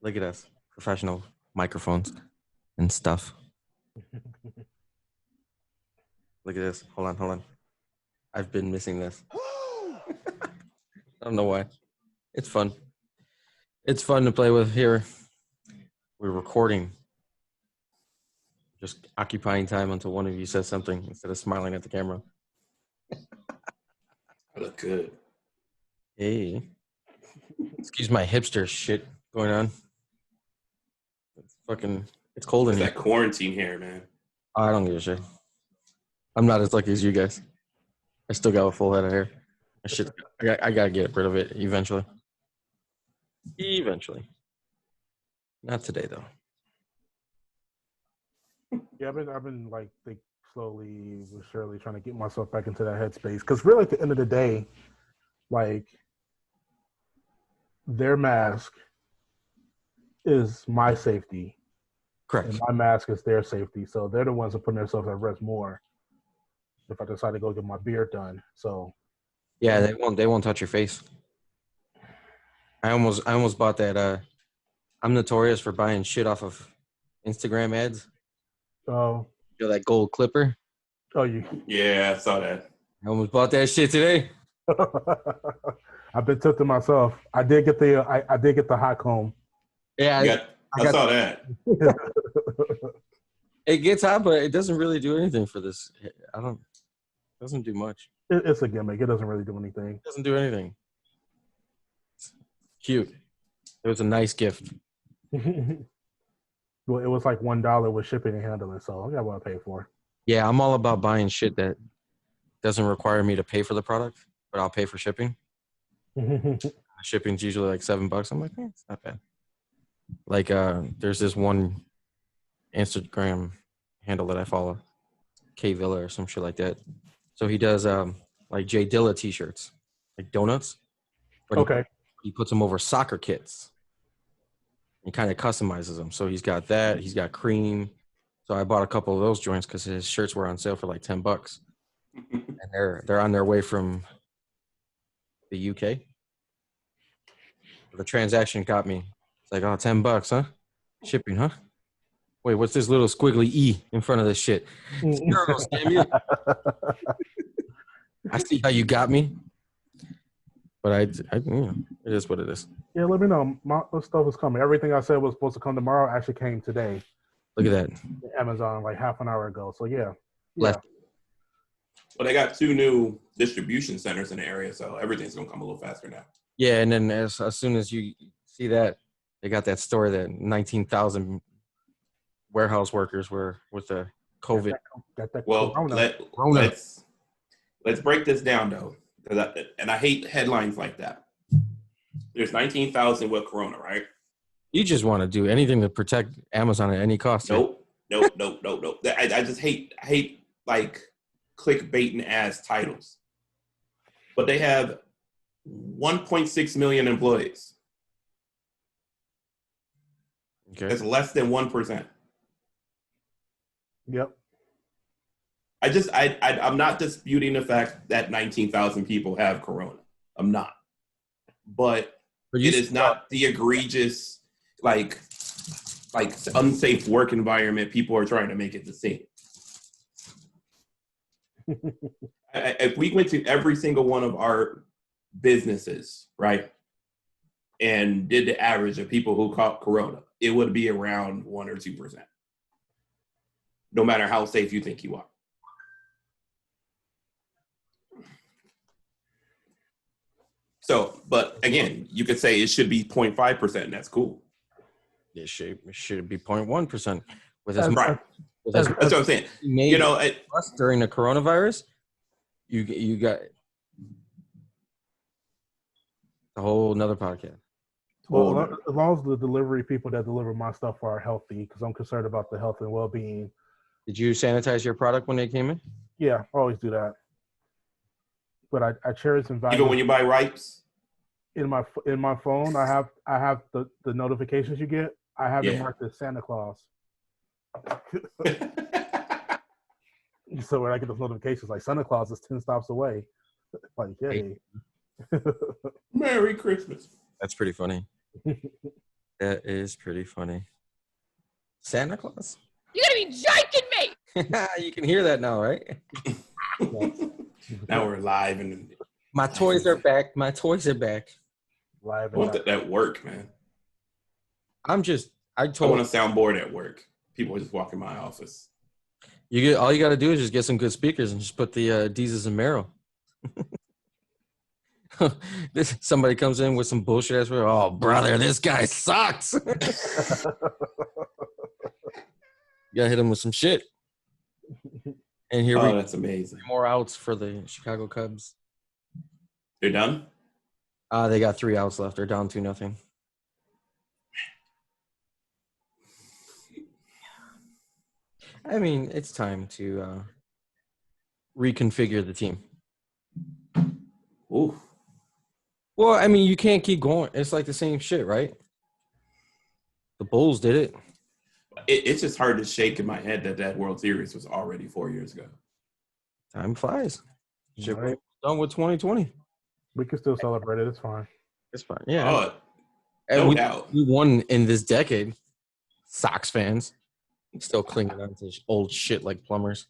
Look at us, professional microphones and stuff. Look at this. Hold on. I've been missing this. I don't know why. It's fun. It's fun to play with here. We're recording. Just occupying time until one of you says something instead of smiling at the camera. I look good. Hey. Excuse my hipster shit going on. It's cold in It's here. that quarantine hair, man. I don't give a shit. I'm not as lucky as you guys. I still got a full head of hair. I gotta get rid of it eventually. Eventually. Not today though. Yeah, I've been like slowly but surely trying to get myself back into that headspace. Because really, at the end of the day, like their mask is my safety, Correct. and my mask is their safety. So they're the ones that put themselves at risk more if I decide to go get my beard done. So yeah, they won't touch your face. I almost bought that. I'm notorious for buying shit off of Instagram ads. oh, You know that gold clipper? you. Yeah, I saw that. I almost bought that shit today. I've been tempted myself. I did get the hot comb. Yeah, I saw that. it gets hot, but it doesn't really do anything for this. It doesn't do much. It's a gimmick. It doesn't really do anything. It doesn't do anything. It's cute. It was a nice gift. Well, it was like $1 with shipping and handling, so I got what I paid for. Yeah, I'm all about buying shit that doesn't require me to pay for the product, but I'll pay for shipping. Shipping's usually like $7. I'm like, it's not bad. Like, there's this one Instagram handle that I follow, K Villa or some shit like that. So he does like J Dilla t-shirts, like donuts. But okay. He puts them over soccer kits. He kind of customizes them. So he's got that. He's got cream. So I bought a couple of those joints because his shirts were on sale for like $10, and they're on their way from the UK. The transaction got me. It's like, oh, $10, huh? Shipping, huh? Wait, what's this little squiggly E in front of this shit? I see how you got me. But I it is what it is. Yeah, let me know. My stuff is coming. Everything I said was supposed to come tomorrow actually came today. Look at that. Amazon like half an hour ago. So yeah. Left. Well, they got 2 new distribution centers in the area, so everything's gonna come a little faster now. Yeah, and then as soon as you see that, they got that story that 19,000 warehouse workers were with the COVID. Well, let's break this down though, and I hate headlines like that. There's 19,000 with Corona, right? You just want to do anything to protect Amazon at any cost. Nope. I just hate like clickbaiting ass titles. But they have 1.6 million employees. Okay. That's less than 1%. Yep. I'm not disputing the fact that 19,000 people have Corona. I'm not. But it is not the egregious, like unsafe work environment people are trying to make it to seem. If we went to every single one of our businesses, right, and did the average of people who caught Corona, it would be around 1 or 2%. No matter how safe you think you are. So, but again, you could say it should be 0.5%, and that's cool. It should be 0.1%. Right. That's what I'm saying. You know, during the coronavirus, you got a whole nother podcast. Well, as long as the delivery people that deliver my stuff are healthy, because I'm concerned about the health and well-being. Did you sanitize your product when they came in? Yeah, I always do that. But I cherish and value. Even when you buy ripes? In my phone, I have the notifications you get. I have it marked as Santa Claus. So when I get those notifications, like Santa Claus is 10 stops away. Like, yay. Merry Christmas. That's pretty funny. That is pretty funny. Santa Claus? You gotta be joking me! You can hear that now, right? Now we're live and My toys are back. My toys are back. Live I want that at work, man. I want a soundboard at work. People just walk in my office. all you got to do is just get some good speakers and just put the Deezes and Mero. Somebody comes in with some bullshit ass. Oh, brother, this guy sucks. You gotta hit him with some shit. And here that's amazing. More outs for the Chicago Cubs. They're done? They got 3 outs left. They're down 2-0. I mean, it's time to reconfigure the team. Ooh. Well, I mean, you can't keep going. It's like the same shit, right? The Bulls did it. It's just hard to shake in my head that World Series was already 4 years ago. Time flies. Shit, Right. Done with 2020. We can still celebrate it. It's fine. It's fine. Yeah. Oh, And no doubt. we won in this decade. Sox fans still clinging on to old shit like plumbers.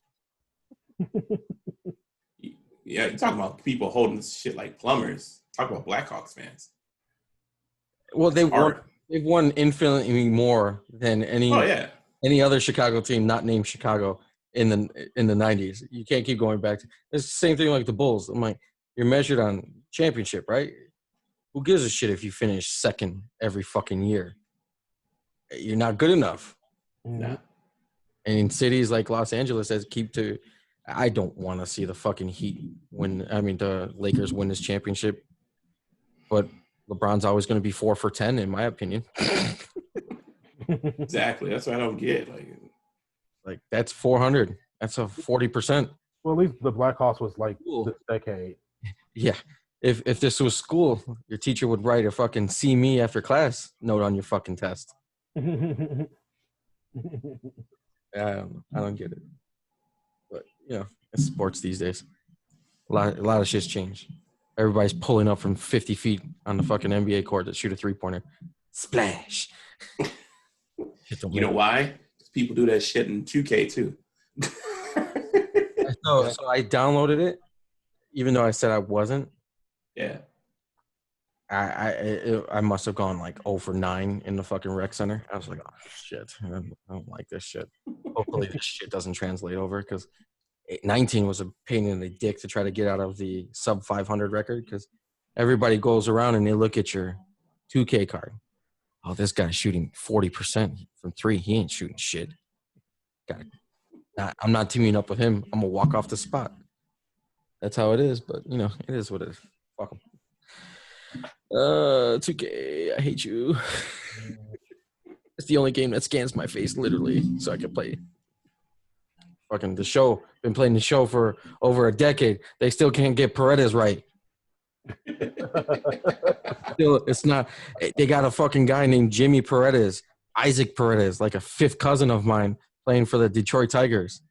Yeah, you're talking about people holding this shit like plumbers. Talk about Blackhawks fans. Well, they've won infinitely more than any other Chicago team not named Chicago in the 90s. You can't keep going back to it's the same thing like the Bulls. I'm like, you're measured on championship, right? Who gives a shit if you finish second every fucking year? You're not good enough. Nah. And in cities like Los Angeles, I don't want to see the fucking the Lakers win this championship. But LeBron's always going to be 4 for 10, in my opinion. Exactly. That's what I don't get. Like that's 400. That's a 40%. Well, at least the Blackhawks was like this decade. Yeah. If this was school, your teacher would write a fucking "see me after class" note on your fucking test. I don't get it. But it's sports these days. A lot of shit's changed. Everybody's pulling up from 50 feet on the fucking NBA court to shoot a 3-pointer. Splash. You know why? Because people do that shit in 2K too. So I downloaded it, even though I said I wasn't. Yeah. I must have gone like 0 for 9 in the fucking rec center. I was like, oh shit, I don't like this shit. Hopefully this shit doesn't translate over because 19 was a pain in the dick to try to get out of the sub 500 record because everybody goes around and they look at your 2K card. Oh, this guy's shooting 40% from 3. He ain't shooting shit. I'm not teaming up with him. I'm going to walk off the spot. That's how it is, but, it is what it is. Fuck him. 2K, I hate you. It's the only game that scans my face, literally, so I can play. Fucking the show. Been playing the show for over a decade. They still can't get Paredes right. Still, it's not. They got a fucking guy named Jimmy Paredes, Isaac Paredes, like a 5th cousin of mine, playing for the Detroit Tigers.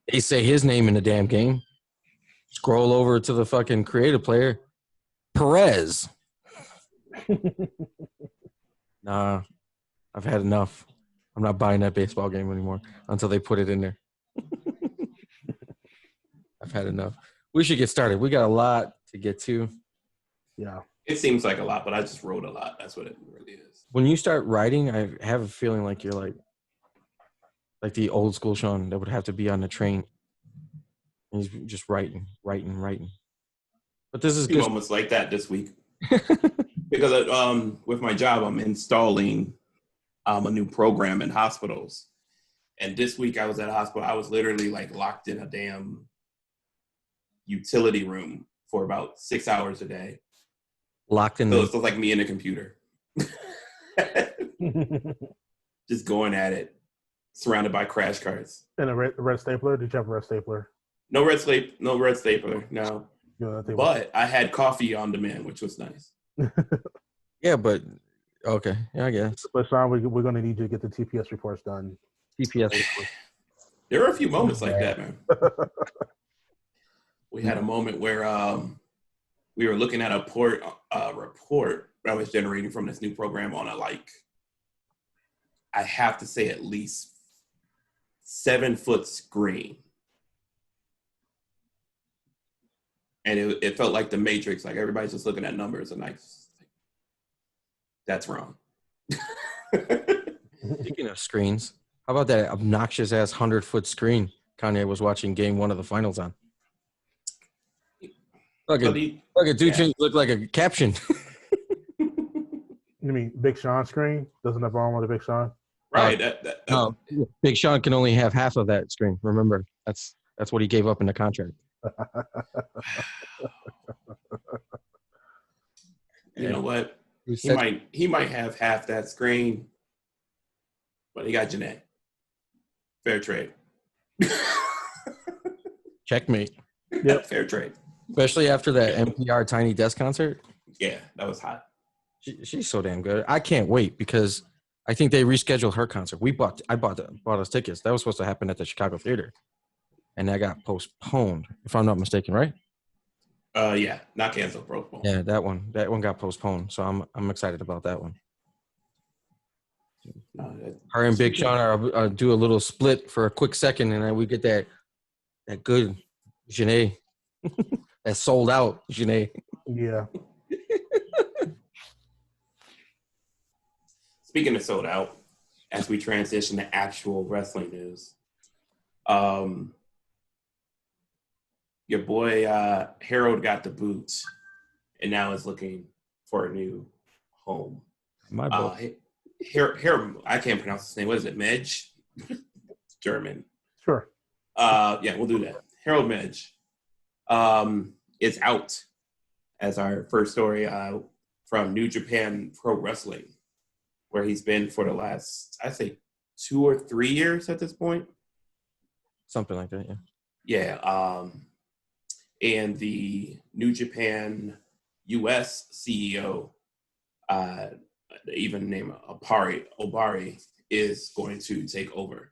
They say his name in the damn game. Scroll over to the fucking creative player, Perez. Nah, I've had enough. I'm not buying that baseball game anymore until they put it in there. I've had enough. We should get started. We got a lot to get to. Yeah. It seems like a lot, but I just wrote a lot. That's what it really is. When you start writing, I have a feeling like you're like the old school Sean that would have to be on the train. And he's just writing. But this is good. Moments like that this week. Because with my job, I'm installing a new program in hospitals. And this week I was at a hospital. I was literally like locked in a damn utility room for about 6 hours a day. Locked in. So it's like me and a computer. Just going at it, surrounded by crash cards. And a red stapler? Did you have a red stapler? No red stapler, no. But I had coffee on demand, which was nice. Yeah, but okay, yeah, I guess. But Sean, we're going to need you to get the TPS reports done. TPS reports. There are a few moments like that, man. We had a moment where we were looking at a report I was generating from this new program on I have to say at least 7-foot screen. And it felt like the Matrix, like everybody's just looking at numbers and that's wrong. Speaking of screens, how about that obnoxious ass 100-foot screen Kanye was watching game 1 of the finals on? Fucking dude change looked like a caption. You mean Big Sean screen? Doesn't have wrong with the Big Sean? Right. No, Big Sean can only have half of that screen. Remember, that's what he gave up in the contract. You know what? He might have half that screen, but he got Jeanette. Fair trade. Checkmate. Yep, fair trade. Especially after that NPR Tiny Desk concert. Yeah, that was hot. She's so damn good. I can't wait because I think they rescheduled her concert. I bought us tickets. That was supposed to happen at the Chicago Theater, and that got postponed, if I'm not mistaken, right? Yeah, not canceled, postponed. Yeah, that one got postponed. So I'm excited about that one. Her and Big Sean are do a little split for a quick second, and then we get that good Janae, that sold out Janae. Yeah. Speaking of sold out, as we transition to actual wrestling news, your boy Harold got the boot, and now is looking for a new home. My boy. Harold, I can't pronounce his name. What is it? Medj? German. Sure. Yeah, we'll do that. Harold Medj is out as our first story from New Japan Pro Wrestling, where he's been for the last, I'd say, 2 or 3 years at this point. Something like that, yeah. Yeah. And the New Japan US CEO, even named Obari, is going to take over.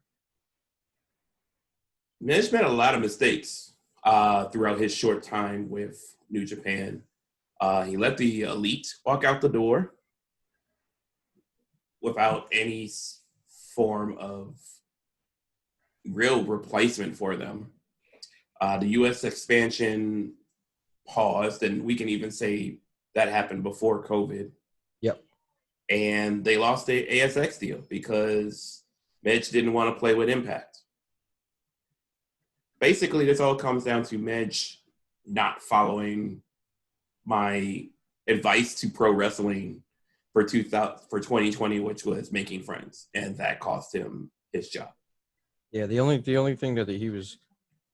Medj made a lot of mistakes throughout his short time with New Japan. He let the Elite walk out the door without any form of real replacement for them. The U.S. expansion paused, and we can even say that happened before COVID. Yep. And they lost the ASX deal because Medj didn't want to play with Impact. Basically, this all comes down to Medj not following my advice to pro wrestling for 2020, which was making friends, and that cost him his job. Yeah, the only thing that he was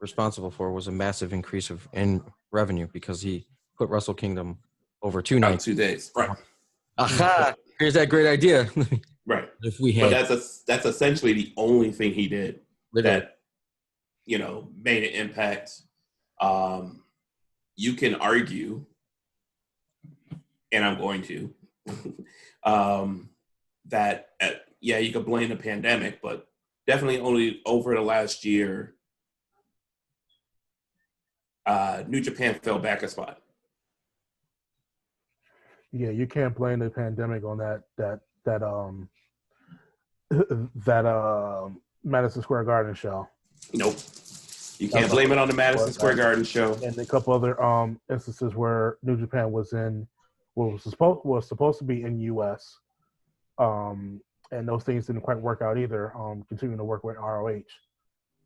responsible for was a massive increase in revenue because he put Wrestle Kingdom over 2 nights. 2 days, right? Aha! Here's that great idea. Right. If we had, but that's essentially the only thing he did that made an impact. You can argue, and I'm going to, that you could blame the pandemic, but definitely only over the last year, New Japan fell back a spot. Yeah, you can't blame the pandemic on that Madison Square Garden show. Nope. You can't blame it on the Madison Square Garden show. And a couple other instances where New Japan was in what was supposed to be in US. And those things didn't quite work out either. Continuing to work with ROH.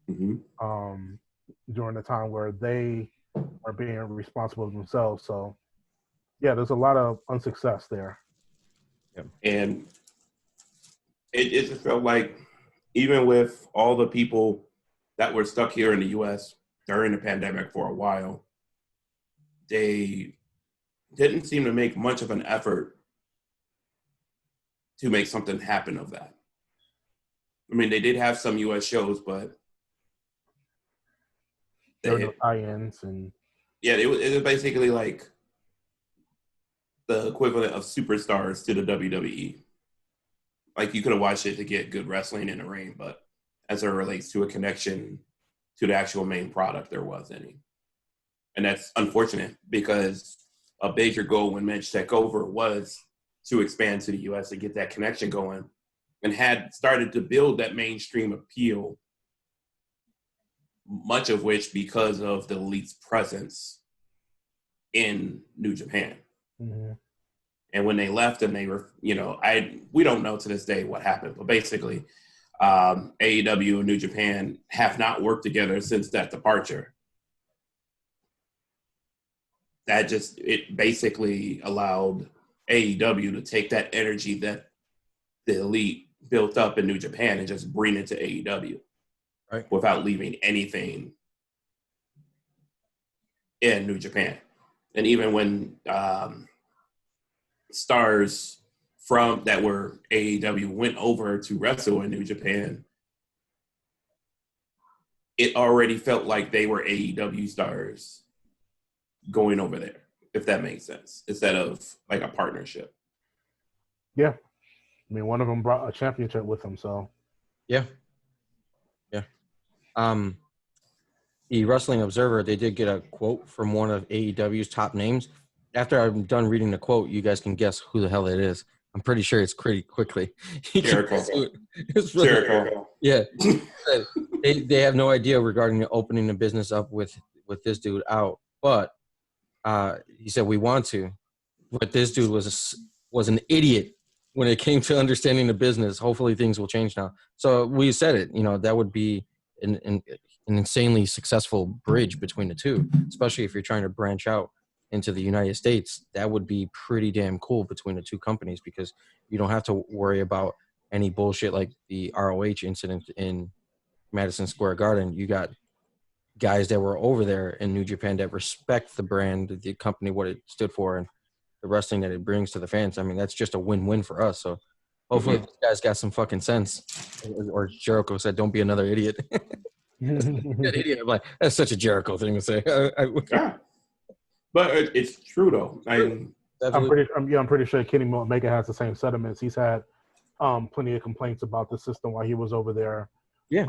Mm-hmm. During the time where they are being responsible themselves. So yeah, there's a lot of unsuccess there. Yeah. And it just felt like even with all the people that were stuck here in the US during the pandemic for a while, they didn't seem to make much of an effort to make something happen of that. I mean, they did have some US shows, but there were no tie-ins and it was basically like the equivalent of Superstars to the WWE. Like, you could have watched it to get good wrestling in the ring, but as it relates to a connection to the actual main product, there was any. And that's unfortunate because a major goal when Medj took over was to expand to the US to get that connection going, and had started to build that mainstream appeal, much of which because of the Elite's presence in New Japan. Mm-hmm. And when they left and they were, we don't know to this day what happened, but basically AEW and New Japan have not worked together since that departure. It basically allowed AEW to take that energy that the Elite built up in New Japan and just bring it to AEW, right, without leaving anything in New Japan. And even when stars from that were AEW went over to wrestle in New Japan, it already felt like they were AEW stars going over there, if that makes sense, instead of like a partnership. Yeah. I mean, one of them brought a championship with him, so. Yeah. The Wrestling Observer, they did get a quote from one of AEW's top names. After I'm done reading the quote, you guys can guess who the hell it is. I'm pretty sure it's pretty quickly. Jericho. It's really, Jericho. Yeah. they have no idea regarding opening the business up with this dude out. But he said, we want to. But this dude was an idiot when it came to understanding the business. Hopefully things will change now. So we said it, that would be an insanely successful bridge between the two, especially if you're trying to branch out into the United States. That would be pretty damn cool between the two companies, because you don't have to worry about any bullshit like the ROH incident in Madison Square Garden. You got guys that were over there in New Japan that respect the brand, the company, what it stood for, and the wrestling that it brings to the fans. I mean, that's just a win-win for us. So hopefully this guy's got some fucking sense. Or Jericho said, don't be another idiot. That idiot. I'm like, that's such a Jericho thing to say. Yeah. But it's true, though. I'm pretty sure Kenny Omega has the same sentiments. He's had plenty of complaints about the system while he was over there. Yeah.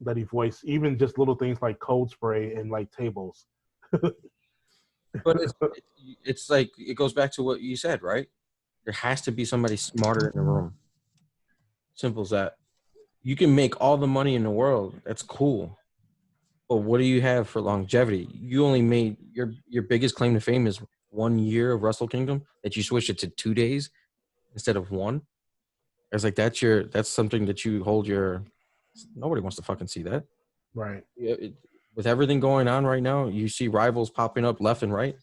That he voiced, even just little things like cold spray and like tables. But it's like, it goes back to what you said, right? There has to be somebody smarter in the room. Simple as that. You can make all the money in the world. That's cool. But what do you have for longevity? You only made your biggest claim to fame is 1 year of Wrestle Kingdom, that you switched it to 2 days instead of 1. It's like that's something that you hold your. Nobody wants to fucking see that. Right. With everything going on right now, you see rivals popping up left and right.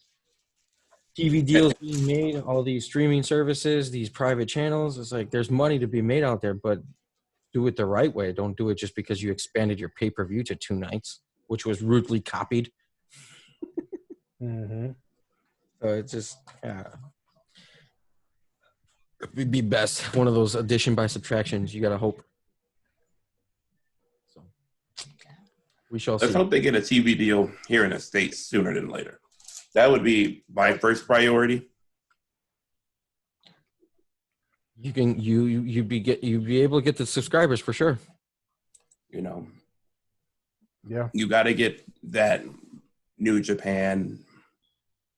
TV deals being made, all these streaming services, these private channels. It's like there's money to be made out there, but do it the right way. Don't do it just because you expanded your pay-per-view to 2 nights, which was rudely copied. Mm-hmm. So it's just, it'd be best. One of those addition by subtractions. You got to hope. So we shall see. Let's hope they get a TV deal here in the States sooner than later. That would be my first priority. You'd be able to get the subscribers for sure. Yeah. You got to get that New Japan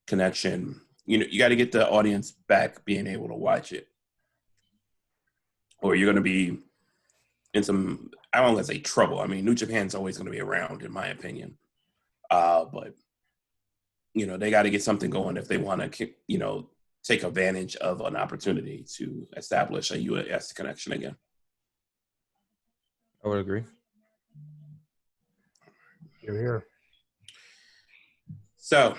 connection. You got to get the audience back being able to watch it, or you're going to be in some, I don't want to say trouble. I mean, New Japan's always going to be around, in my opinion. But they got to get something going if they want to, take advantage of an opportunity to establish a U.S. connection again. I would agree. You're here. So,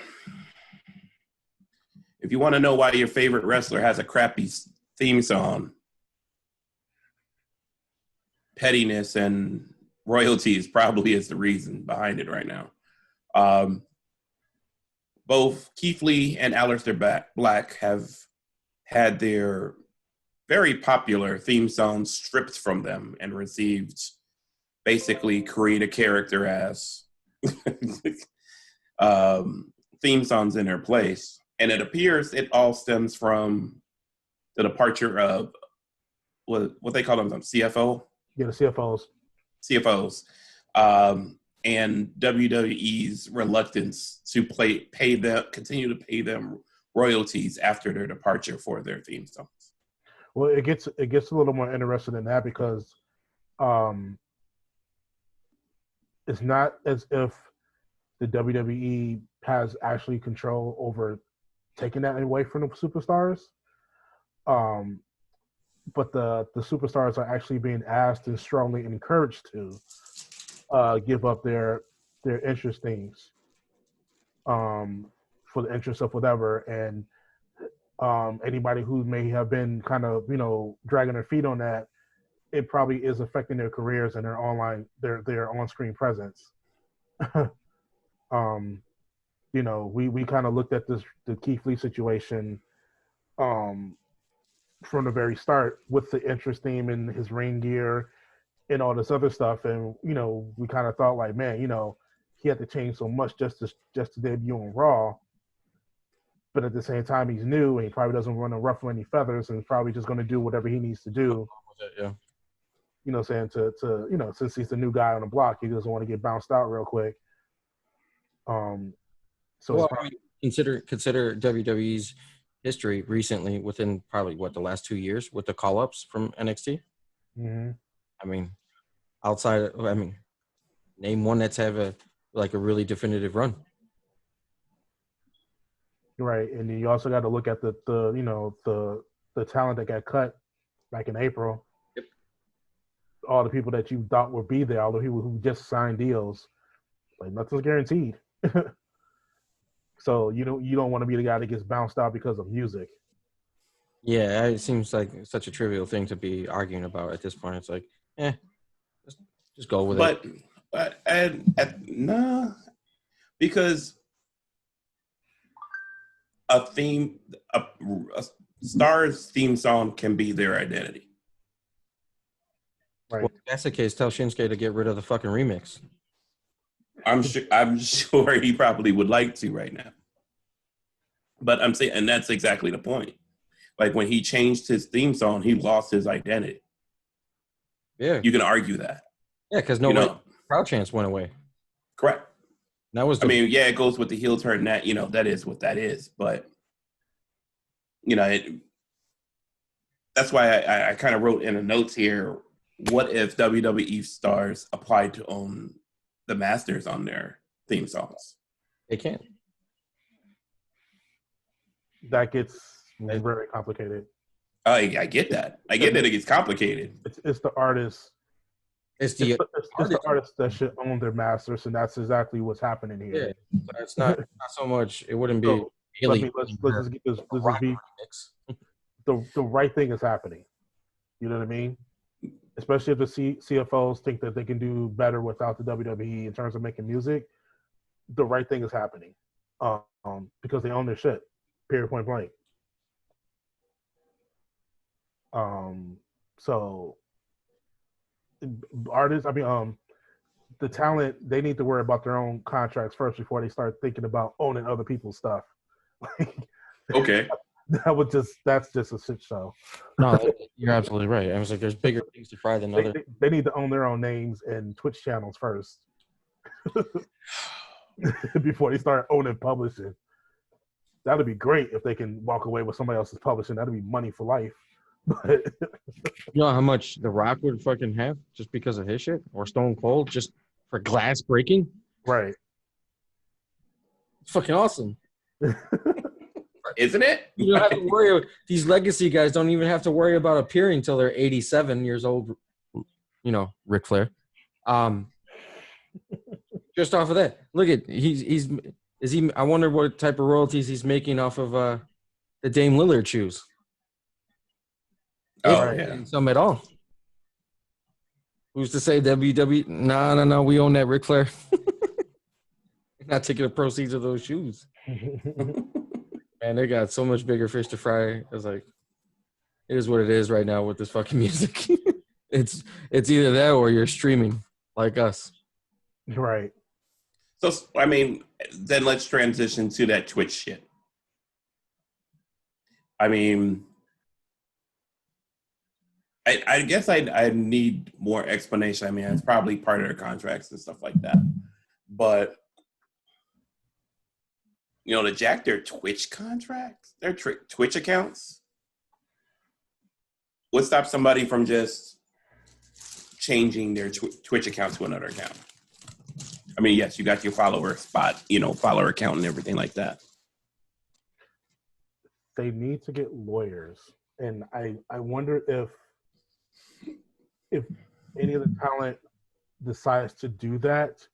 if you want to know why your favorite wrestler has a crappy theme song, pettiness and royalties probably is the reason behind it right now. Both Keith Lee and Aleister Black have had their very popular theme songs stripped from them and received basically create a character as theme songs in their place. And it appears it all stems from the departure of what they call them, CFO? Yeah, the CFOs. CFOs. And WWE's reluctance to continue to pay them royalties after their departure for their theme songs. Well, it gets a little more interesting than that because it's not as if the WWE has actually control over taking that away from the superstars. But the superstars are actually being asked and strongly encouraged to give up their interest things for the interest of whatever. And anybody who may have been kind of, dragging their feet on that, it probably is affecting their careers and their on-screen presence. We kind of looked at the Keith Lee situation from the very start with the interest theme and his ring gear and all this other stuff, and we kind of thought like, man, he had to change so much just to debut on Raw, but at the same time he's new and he probably doesn't want to ruffle any feathers and is probably just going to do whatever he needs to do. Yeah. Saying to since he's the new guy on the block, he doesn't want to get bounced out real quick. So consider WWE's history recently within probably the last 2 years with the call-ups from NXT. Mm-hmm. I mean, name one that's have a really definitive run. Right, and then you also got to look at the talent that got cut back in April. Yep. All the people that you thought would be there, all the people who just signed deals, like nothing's guaranteed. So you don't want to be the guy that gets bounced out because of music. Yeah, it seems like such a trivial thing to be arguing about at this point. It's like, just go with it. But nah, because a star's theme song can be their identity. Right. Well, if that's the case, tell Shinsuke to get rid of the fucking remix. I'm sure he probably would like to right now. But I'm saying, and that's exactly the point. Like when he changed his theme song, he lost his identity. Yeah. You can argue that. Yeah, because crowd chants went away. Correct. That was it goes with the heel turn that, that is what that is. But, that's why I kind of wrote in the notes here, what if WWE stars applied to own the masters on their theme songs? They can't. That gets very complicated. I get that. I get that it gets complicated. It's the artist. It's the artists that should own their masters, and that's exactly what's happening here. Yeah, but it's not so much. It wouldn't be. Let's just get this. The right thing is happening. You know what I mean? Especially if the CFOs think that they can do better without the WWE in terms of making music. The right thing is happening because they own their shit. Period. Point blank. So artists, the talent, they need to worry about their own contracts first before they start thinking about owning other people's stuff. Okay. That's just a shit show. No, you're absolutely right. I was like, there's bigger things to fry than other. They need to own their own names and Twitch channels first before they start owning publishing. That'd be great if they can walk away with somebody else's publishing. That'd be money for life. But you know how much The Rock would fucking have just because of his shit, or Stone Cold just for glass breaking? Right. It's fucking awesome. Isn't it? You don't have to worry. These legacy guys don't even have to worry about appearing until they're 87 years old. Ric Flair. Just off of that, look at I wonder what type of royalties he's making off of the Dame Lillard shoes. Oh yeah, some at all. Who's to say WWE? No, we own that Ric Flair. Not taking the proceeds of those shoes. Man, they got so much bigger fish to fry. I was like, it is what it is right now with this fucking music. It's either that or you're streaming like us. Right. So, then let's transition to that Twitch shit. I guess I need more explanation. It's probably part of their contracts and stuff like that. But to jack their Twitch contracts, their Twitch accounts. What stops somebody from just changing their Twitch account to another account? I mean, yes, you got your follower spot, follower account and everything like that. They need to get lawyers, and I wonder if any of the talent decides to do that,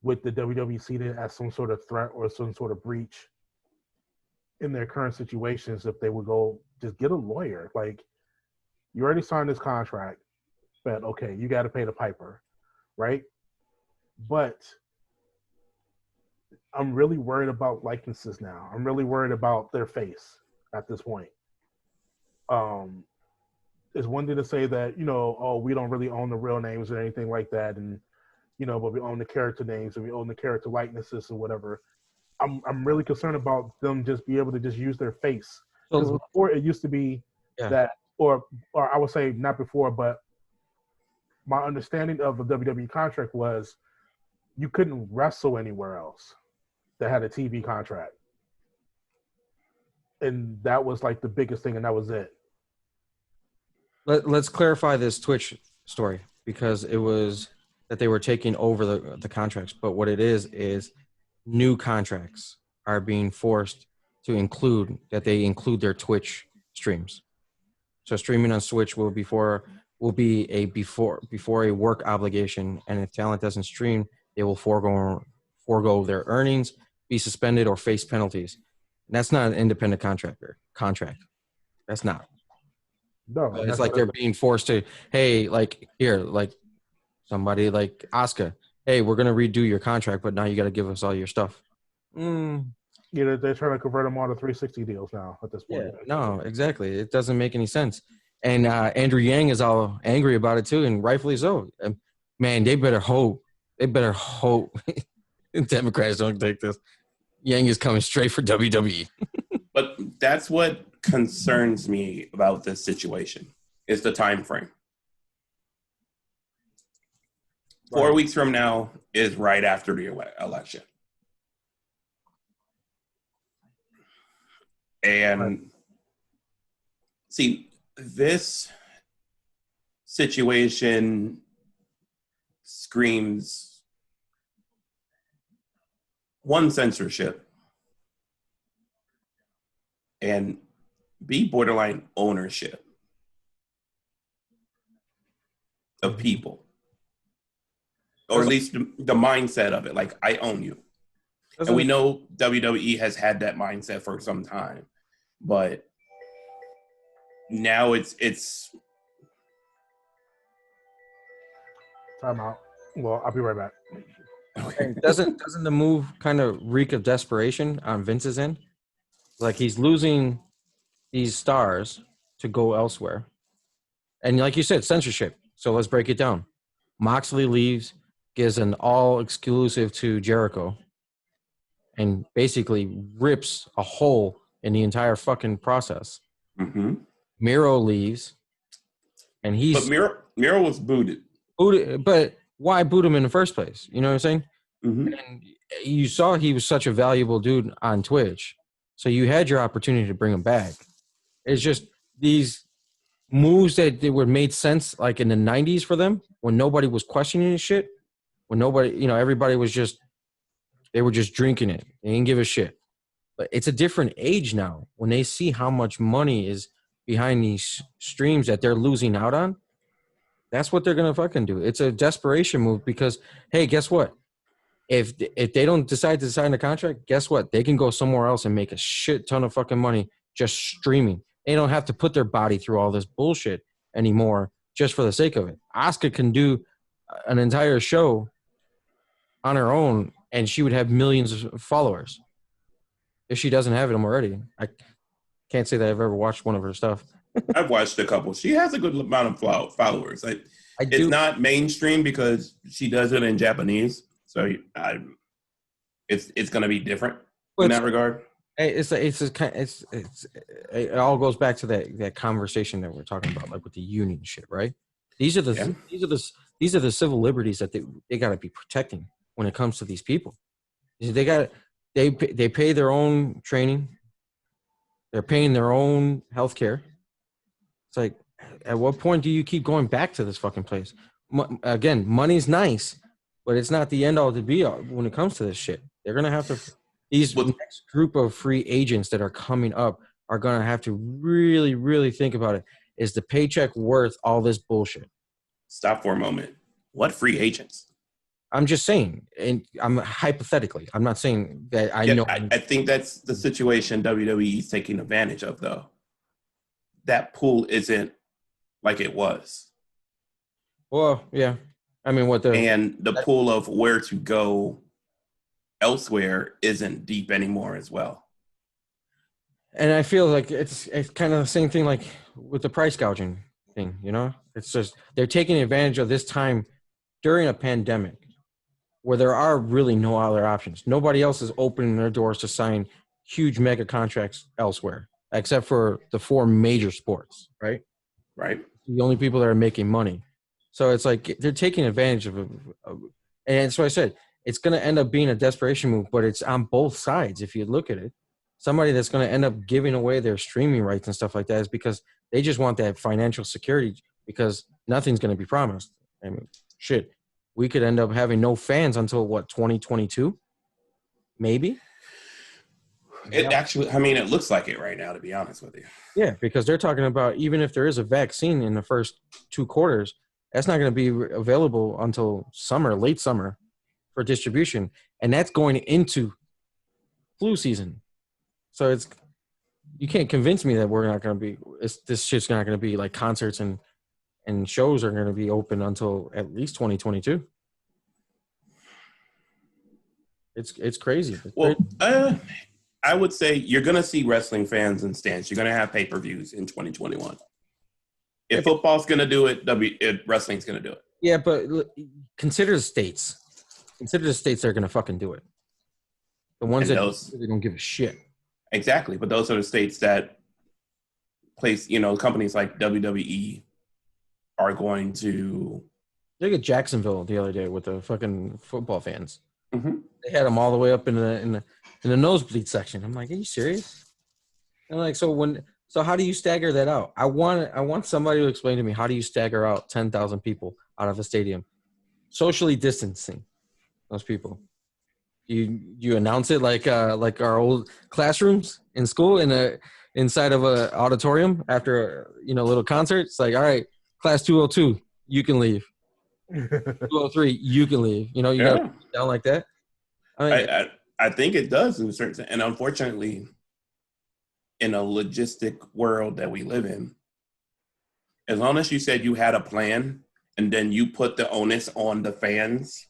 with the WWE seen it as some sort of threat or some sort of breach in their current situations, if they would go just get a lawyer. Like, you already signed this contract, but okay, you got to pay the piper, right? But I'm really worried about likenesses now. I'm really worried about their face at this point. It's one thing to say that, oh, we don't really own the real names or anything like that, and but we own the character names and we own the character likenesses or whatever. I'm really concerned about them just be able to just use their face. Because before it used to be that, or I would say not before, but my understanding of the WWE contract was you couldn't wrestle anywhere else that had a TV contract. And that was like the biggest thing, and that was it. Let's clarify this Twitch story, because it was that they were taking over the contracts. But what it is new contracts are being forced to include their Twitch streams. So streaming on Twitch will be before a work obligation, and if talent doesn't stream, they will forego their earnings, be suspended, or face penalties. And that's not an independent contract. That's not. No, it's like they're being forced to, hey, like here, like somebody like Asuka, hey, we're gonna redo your contract, but now you got to give us all your stuff. They're trying to convert them all to 360 deals now at this point. Yeah, no, exactly. It doesn't make any sense. And Andrew Yang is all angry about it too, and rightfully so. Man, they better hope Democrats don't take this. Yang is coming straight for WWE. But that's what concerns me about this situation, is the time frame. 4 weeks from now is right after the election. And see, this situation screams, one, censorship, and B, borderline ownership of people. Or at least the mindset of it, like, I own you. And we know WWE has had that mindset for some time, but now it's time out. Well, I'll be right back. Okay. Doesn't the move kind of reek of desperation on Vince's end? Like, he's losing these stars to go elsewhere. And like you said, censorship. So let's break it down. Moxley leaves, gives an all exclusive to Jericho, and basically rips a hole in the entire fucking process. Mm-hmm. Miro leaves, and he's... But Miro was booted. But why boot him in the first place? You know what I'm saying? Mm-hmm. And you saw he was such a valuable dude on Twitch, so you had your opportunity to bring him back. It's just these moves that they were made sense like in the 90s for them, when nobody was questioning this shit, when nobody, everybody was just, they were just drinking it. They didn't give a shit. But it's a different age now. When they see how much money is behind these streams that they're losing out on, that's what they're going to fucking do. It's a desperation move because, hey, guess what? If they don't decide to sign a contract, guess what? They can go somewhere else and make a shit ton of fucking money just streaming. They don't have to put their body through all this bullshit anymore just for the sake of it. Asuka can do an entire show on her own, and she would have millions of followers if she doesn't have them already. I can't say that I've ever watched one of her stuff. I've watched a couple. She has a good amount of followers. It's not mainstream because she does it in Japanese, so it's going to be different in that regard. It all goes back to that conversation that we're talking about, like with the union shit, right? These are the civil liberties that they got to be protecting when it comes to these people. They got They pay their own training. They're paying their own health care. It's like, at what point do you keep going back to this fucking place? Again, money's nice, but it's not the end all to be all when it comes to this shit. They're gonna have to. These next group of free agents that are coming up are gonna have to really, really think about it. Is the paycheck worth all this bullshit? Stop for a moment. What free agents? I'm just saying, and I'm hypothetically. I'm not saying that I know. I think that's the situation WWE is taking advantage of, though. That pool isn't like it was. Well, yeah. I mean, and the pool of where to go elsewhere isn't deep anymore as well. And I feel like it's kind of the same thing like with the price gouging thing, you know? It's just they're taking advantage of this time during a pandemic where there are really no other options. Nobody else is opening their doors to sign huge mega contracts elsewhere, except for the 4 major sports, right? Right. The only people that are making money. So it's like they're taking advantage of it. And that's why I said it's going to end up being a desperation move, but it's on both sides if you look at it. Somebody that's going to end up giving away their streaming rights and stuff like that is because they just want that financial security because nothing's going to be promised. I mean, shit. We could end up having no fans until, what, 2022? Maybe? Actually, I mean, it looks like it right now, to be honest with you. Yeah, because they're talking about even if there is a vaccine in the first 2 quarters, that's not going to be available until summer, late summer for distribution. And that's going into flu season. So you can't convince me that we're not going to be this shit's not going to be like concerts and shows are going to be open until at least 2022. It's crazy. Well, I would say you're going to see wrestling fans in stands. You're going to have pay-per-views in 2021. If football's going to do it, wrestling's going to do it. Yeah, but consider the states. Consider the states that are going to fucking do it. The ones that they don't give a shit. Exactly, but those are the states that place, companies like WWE are going to. Look at Jacksonville the other day with the fucking football fans. Mm-hmm. They had them all the way up in the nosebleed section. I'm like, are you serious? And like, so how do you stagger that out? I want somebody to explain to me how do you stagger out 10,000 people out of a stadium, socially distancing those people. You announce it like our old classrooms in school inside of a auditorium after a little concert. It's like, all right, class 202, you can leave. 203, you can leave. You got to down like that. I think it does in a certain sense. And unfortunately, in a logistic world that we live in, as long as you said you had a plan and then you put the onus on the fans,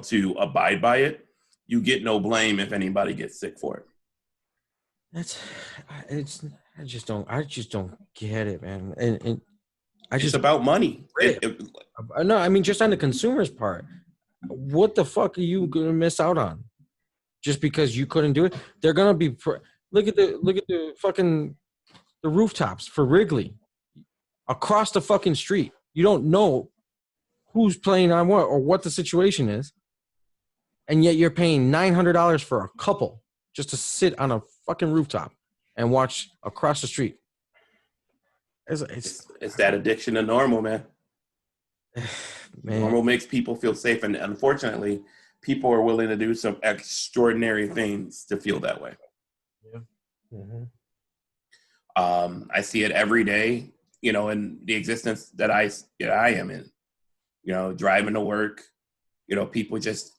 to abide by it, you get no blame if anybody gets sick for it. I just don't get it, man. And it's about money. No, I mean, just on the consumer's part, what the fuck are you gonna miss out on? Just because you couldn't do it, they're gonna be. Look at the fucking the rooftops for Wrigley across the fucking street. You don't know who's playing on what or what the situation is, and yet you're paying $900 for a couple just to sit on a fucking rooftop and watch across the street. It's that addiction to normal, man. Normal makes people feel safe, and unfortunately, people are willing to do some extraordinary things to feel that way. Yeah. Mm-hmm. I see it every day, in the existence that I am in. Driving to work, people just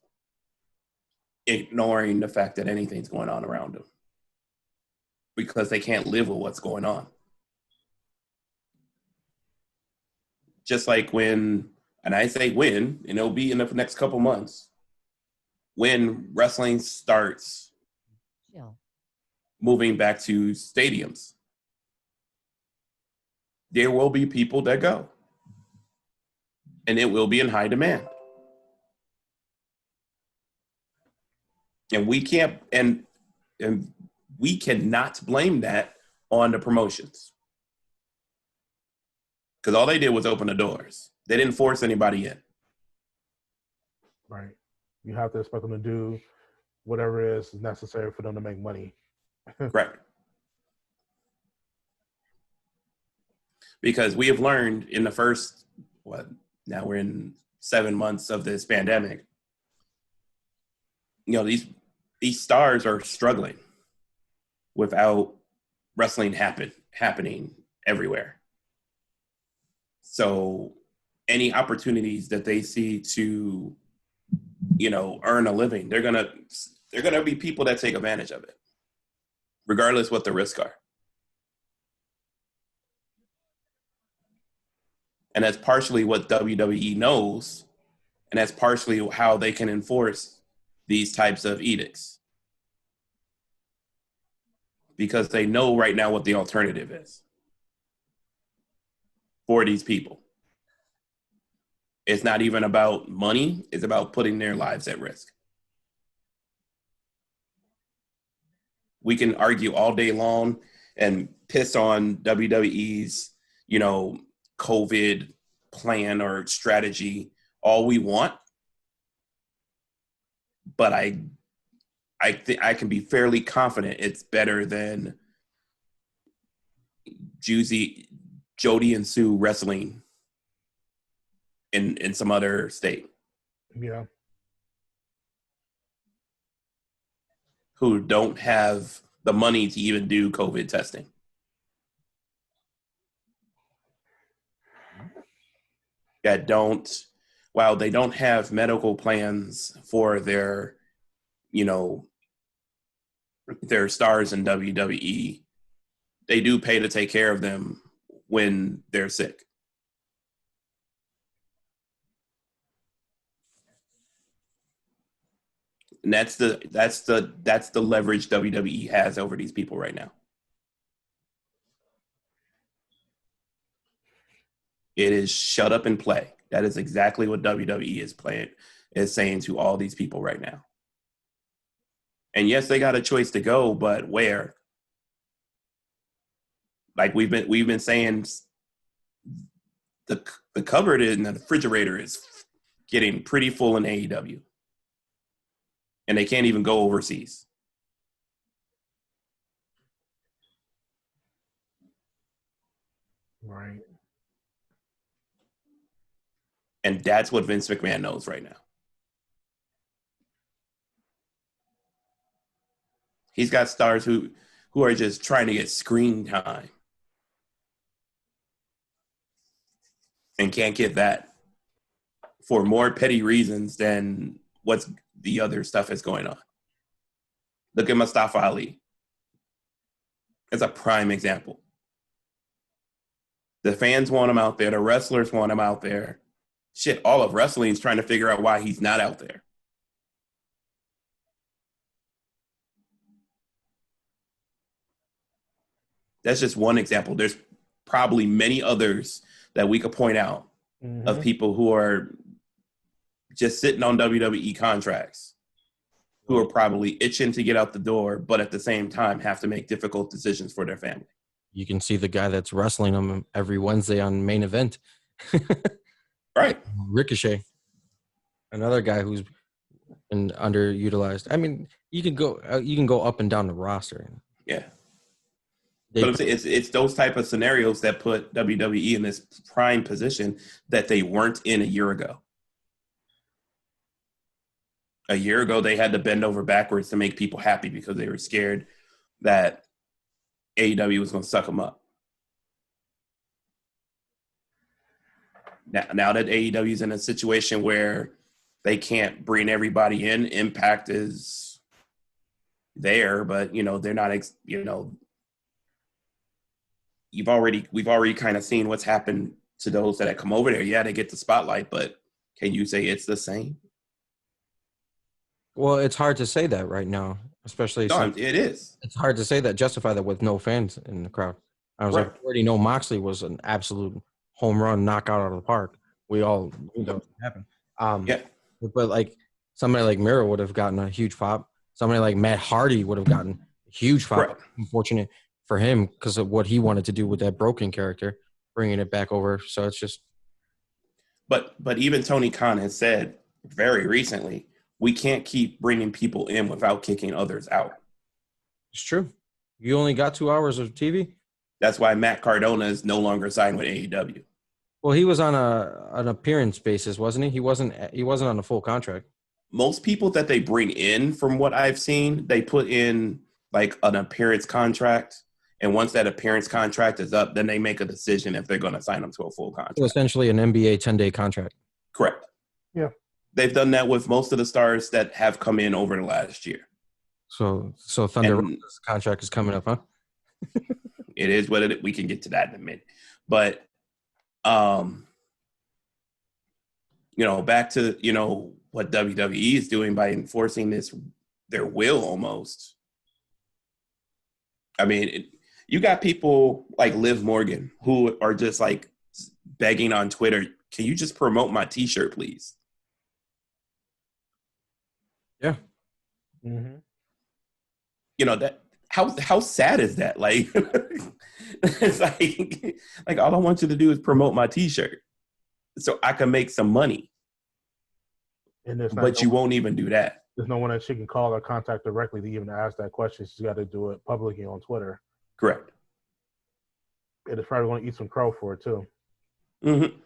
ignoring the fact that anything's going on around them because they can't live with what's going on. Just like when, and I say when, and it'll be in the next couple months, when wrestling starts moving back to stadiums, there will be people that go. And it will be in high demand. And we can't, and we cannot blame that on the promotions. Because all they did was open the doors. They didn't force anybody in. Right. You have to expect them to do whatever is necessary for them to make money. Correct. Because we have learned in the first, now we're in 7 months of this pandemic, these stars are struggling without wrestling happening everywhere. So any opportunities that they see to, earn a living, they're gonna be people that take advantage of it, regardless what the risks are. And that's partially what WWE knows, and that's partially how they can enforce these types of edicts. Because they know right now what the alternative is for these people. It's not even about money, it's about putting their lives at risk. We can argue all day long and piss on WWE's, COVID plan or strategy all we want. But I can be fairly confident it's better than Jody and Sue wrestling in some other state. Yeah. Who don't have the money to even do COVID testing. While they don't have medical plans for their stars in WWE, they do pay to take care of them when they're sick. And that's the leverage WWE has over these people right now. It is shut up and play. That is exactly what WWE is saying to all these people right now. And yes, they got a choice to go, but where? Like we've been saying, the cupboard in the refrigerator is getting pretty full in AEW. And they can't even go overseas. Right. And that's what Vince McMahon knows right now. He's got stars who are just trying to get screen time and can't get that for more petty reasons than what's the other stuff that's going on. Look at Mustafa Ali. That's a prime example. The fans want him out there. The wrestlers want him out there. Shit, all of wrestling is trying to figure out why he's not out there. That's just one example. There's probably many others that we could point out of people who are just sitting on WWE contracts, who are probably itching to get out the door, but at the same time have to make difficult decisions for their family. You can see the guy that's wrestling them every Wednesday on Main Event. Right. Ricochet. Another guy who's been underutilized. I mean, you can go up and down the roster. Yeah. But it's those type of scenarios that put WWE in this prime position that they weren't in a year ago. A year ago, they had to bend over backwards to make people happy because they were scared that AEW was going to suck them up. Now that AEW is in a situation where they can't bring everybody in, Impact is there, but they're not. We've already kind of seen what's happened to those that have come over there. Yeah, they get the spotlight, but can you say it's the same? Well, it's hard to say that right now, especially. No, it is. It's hard to say that, justify that with no fans in the crowd. I was like, already know Moxley was an absolute home run knockout out of the park. We all knew that would happen. But like somebody like Miro would have gotten a huge pop. Somebody like Matt Hardy would have gotten a huge pop. Right. Unfortunate for him because of what he wanted to do with that broken character, bringing it back over. So it's just. But even Tony Khan has said very recently, we can't keep bringing people in without kicking others out. It's true. You only got 2 hours of TV. That's why Matt Cardona is no longer signed with AEW. Well, he was on an appearance basis, wasn't he? He wasn't on a full contract. Most people that they bring in, from what I've seen, they put in like an appearance contract. And once that appearance contract is up, then they make a decision if they're going to sign them to a full contract. So essentially an NBA 10-day contract. Correct. Yeah. They've done that with most of the stars that have come in over the last year. So Thunder Rosa's contract is coming up, huh? It is what we can get to that in a minute. But, back to, what WWE is doing by enforcing their will almost. I mean, you got people like Liv Morgan who are just like begging on Twitter, can you just promote my t-shirt, please? Yeah. Mm-hmm. That how sad is that? Like, it's like all I want you to do is promote my t-shirt so I can make some money. But you won't even do that. There's no one that she can call or contact directly to even ask that question. She's got to do it publicly on Twitter. Correct. And it's probably going to eat some crow for it too. Mm-hmm.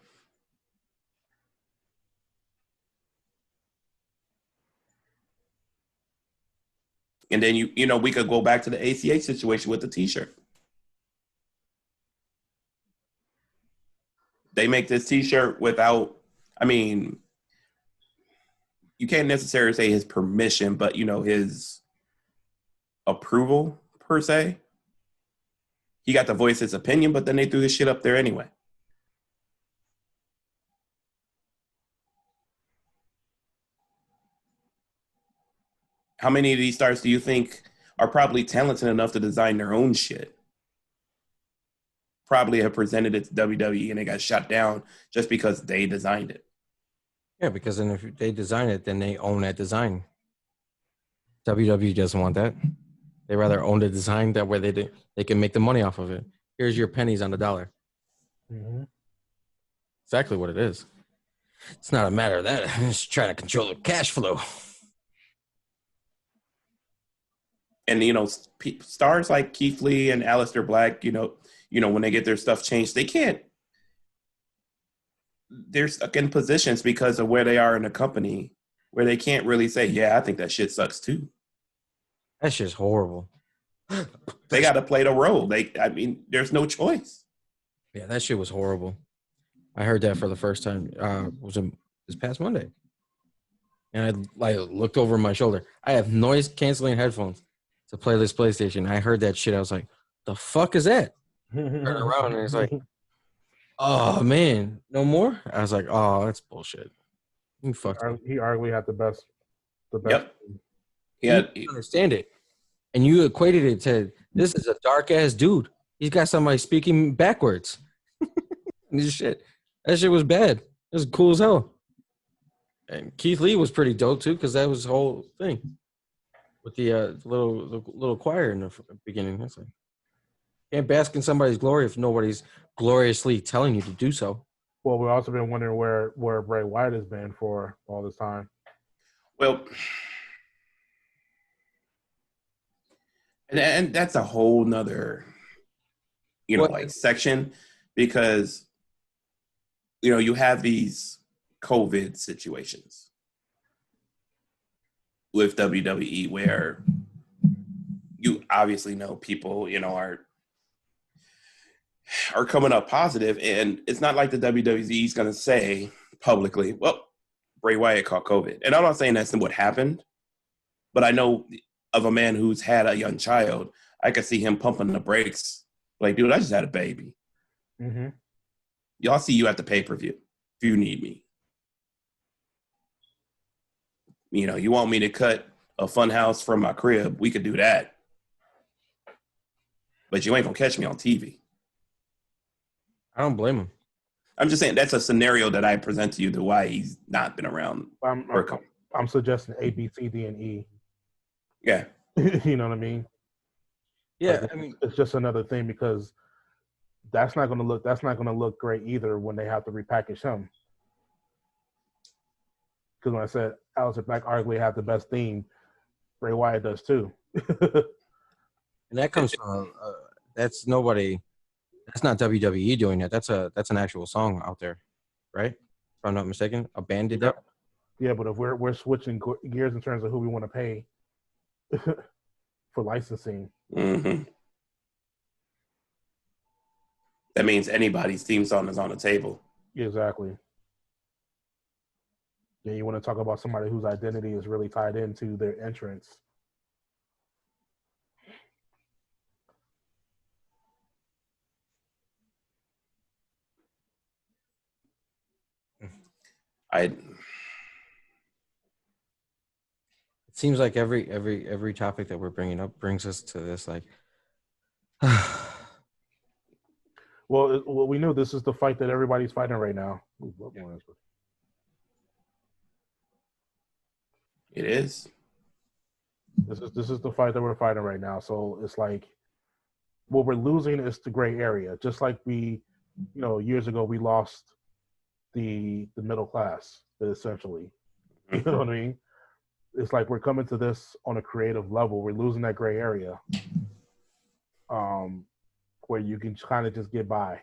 And then we could go back to the ACH situation with the t-shirt. They make this t-shirt without, you can't necessarily say his permission, but his approval per se. He got to voice his opinion, but then they threw this shit up there anyway. How many of these stars do you think are probably talented enough to design their own shit? Probably have presented it to WWE and they got shut down just because they designed it. Yeah, because then if they design it, then they own that design. WWE doesn't want that. They rather own the design, that way they can make the money off of it. Here's your pennies on the dollar. Mm-hmm. Exactly what it is. It's not a matter of that. Just trying to control the cash flow. And stars like Keith Lee and Aleister Black, when they get their stuff changed, they can't. They're stuck in positions because of where they are in the company, where they can't really say, "Yeah, I think that shit sucks too." That shit's horrible. They got to play the role. There's no choice. Yeah, that shit was horrible. I heard that for the first time. Was it this past Monday? And I looked over my shoulder. I have noise canceling headphones to play this PlayStation. I heard that shit. I was like, "The fuck is that?" Turn around and it's like, "Oh man, no more." I was like, "Oh, that's bullshit." You fucked up. He arguably had the best. Yep. Yeah. You understand it, and you equated it to this is a dark ass dude. He's got somebody speaking backwards. This shit. That shit was bad. It was cool as hell. And Keith Lee was pretty dope too, because that was the whole thing with the little choir in the beginning. That's like, can't bask in somebody's glory if nobody's gloriously telling you to do so. Well, we've also been wondering where Bray Wyatt has been for all this time. Well, and that's a whole nother, section, because, you have these COVID situations with WWE where you obviously know people, are coming up positive, and it's not like the WWE is going to say publicly, well, Bray Wyatt caught COVID. And I'm not saying that's what happened, but I know of a man who's had a young child. I could see him pumping the brakes. Like, dude, I just had a baby. Mm-hmm. Y'all see you at the pay-per-view if you need me. You want me to cut a fun house from my crib, we could do that. But you ain't going to catch me on TV. I don't blame him. I'm just saying that's a scenario that I present to you to why he's not been around. I'm suggesting A, B, C, D, and E. Yeah. You know what I mean? Yeah, it's just another thing because that's not going to look great either when they have to repackage him. Because when I said Aleister Black arguably have the best theme. Bray Wyatt does too. And that comes from that's nobody. That's not WWE doing that. That's an actual song out there, right? If I'm not mistaken, a band did that. Yeah, but if we're switching gears in terms of who we want to pay for licensing, Mm-hmm. That means anybody's theme song is on the table. exactly. Yeah, you want to talk about somebody whose identity is really tied into their entrance. It seems like every topic that we're bringing up brings us to this like. Well, we know this is the fight that everybody's fighting right now. It is. This is the fight that we're fighting right now. So it's like what we're losing is the gray area. Just like we, years ago we lost the middle class, essentially. You know what I mean? It's like we're coming to this on a creative level. We're losing that gray area, where you can kind of just get by.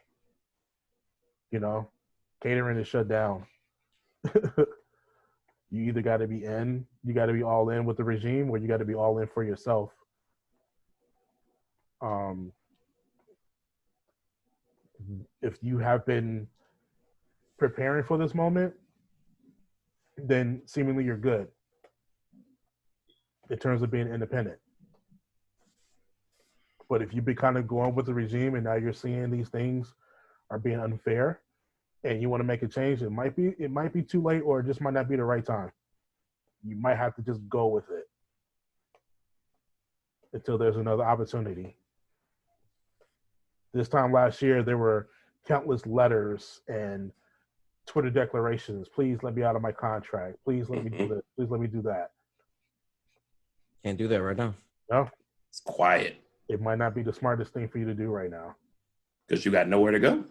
Catering is shut down. You either got to be all in with the regime, or you got to be all in for yourself. If you have been preparing for this moment, then seemingly you're good in terms of being independent. But if you've been kind of going with the regime and now you're seeing these things are being unfair and you want to make a change, it might be too late, or it just might not be the right time. You might have to just go with it until there's another opportunity. This time last year, there were countless letters and Twitter declarations. Please let me out of my contract. Please let me do this. Please let me do that. Can't do that right now. No. It's quiet. It might not be the smartest thing for you to do right now. Because you got nowhere to go.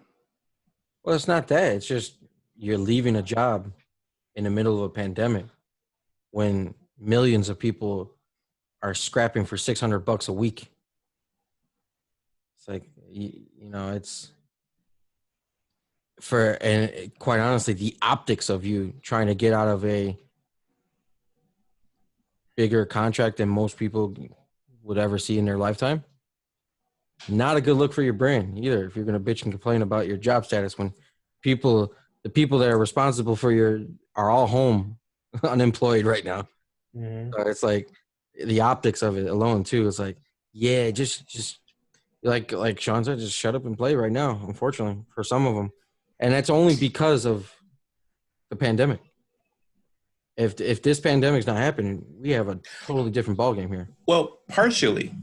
Well, it's not that. It's just you're leaving a job in the middle of a pandemic when millions of people are scrapping for $600 a week. It's like, it's and quite honestly, the optics of you trying to get out of a bigger contract than most people would ever see in their lifetime. Not a good look for your brand either. If you're going to bitch and complain about your job status when the people that are responsible for are all home unemployed right now. Mm-hmm. So it's like the optics of it alone too. It's like, yeah, just like Sean said, just shut up and play right now. Unfortunately, for some of them, and that's only because of the pandemic. If this pandemic's not happening, we have a totally different ballgame here. Well, partially.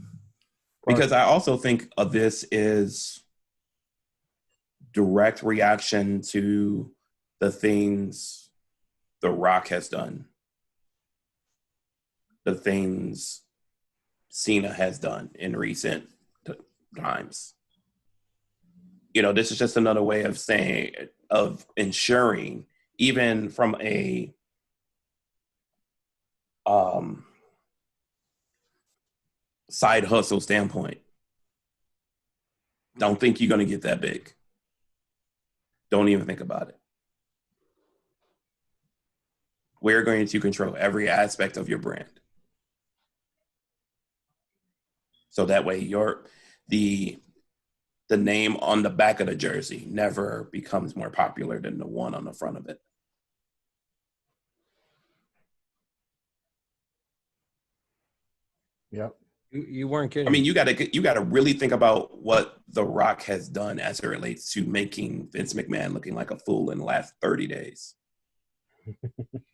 Because I also think of this is direct reaction to the things The Rock has done, the things Cena has done in recent times. This is just another way of ensuring, even from a side hustle standpoint. Don't think you're going to get that big. Don't even think about it. We're going to control every aspect of your brand. So that way the name on the back of the jersey never becomes more popular than the one on the front of it. Yep. You weren't kidding. I mean, you got to really think about what The Rock has done as it relates to making Vince McMahon looking like a fool in the last 30 days.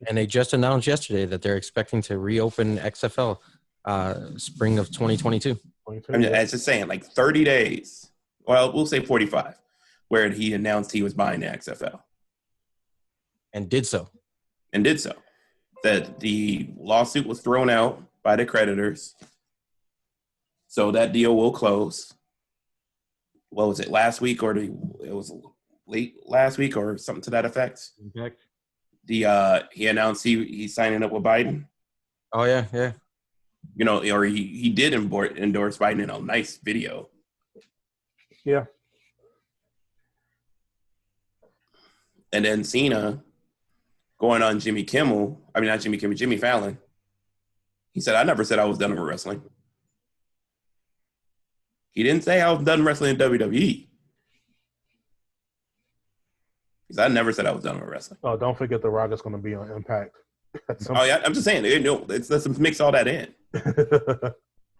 And they just announced yesterday that they're expecting to reopen XFL spring of 2022. I'm just saying, like 30 days. Well, we'll say 45, where he announced he was buying the XFL. And did so. That the lawsuit was thrown out by the creditors. So that deal will close. What was it, last week, or it was late last week or something to that effect? Impact. he announced he's signing up with Biden. Oh yeah. You know, or he did endorse Biden in a nice video. Yeah. And then Cena going on Jimmy Fallon. He said, I never said I was done with wrestling. He didn't say I was done wrestling in WWE. He said, I never said I was done with wrestling. Oh, don't forget The Rock is going to be on Impact. Oh, yeah, I'm just saying, let's mix all that in.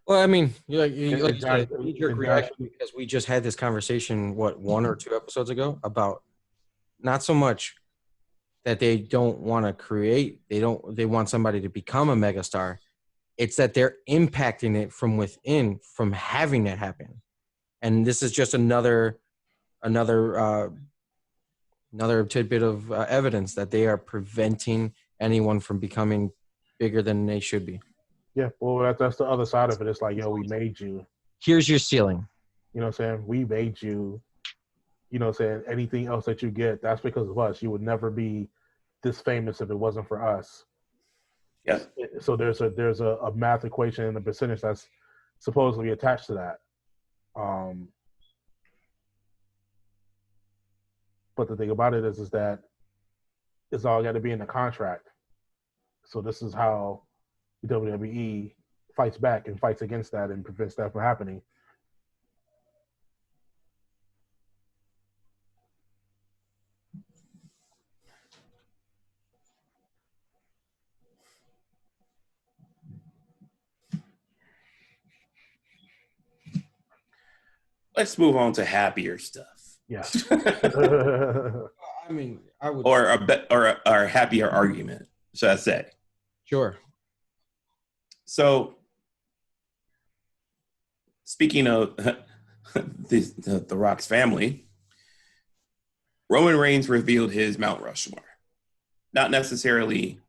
Well, I mean, you And said, knee-jerk reaction because we just had this conversation, 1 or 2 episodes ago, about not so much that they don't want to create, they want somebody to become a megastar. It's that they're impacting it from within, from having it happen. And this is just another tidbit of evidence that they are preventing anyone from becoming bigger than they should be. Yeah, well, that's the other side of it. It's like, yo, we made you. Here's your ceiling. You know what I'm saying? We made you. You know what I'm saying? Anything else that you get, that's because of us. You would never be this famous if it wasn't for us. Yeah. So there's a math equation and a percentage that's supposedly attached to that. But the thing about it is that it's all got to be in the contract. So this is how the WWE fights back and fights against that and prevents that from happening. Let's move on to happier stuff. Yes. I mean, I would. Or a happier argument, should I say? Sure. So, speaking of the Rock's family, Roman Reigns revealed his Mount Rushmore. Not necessarily.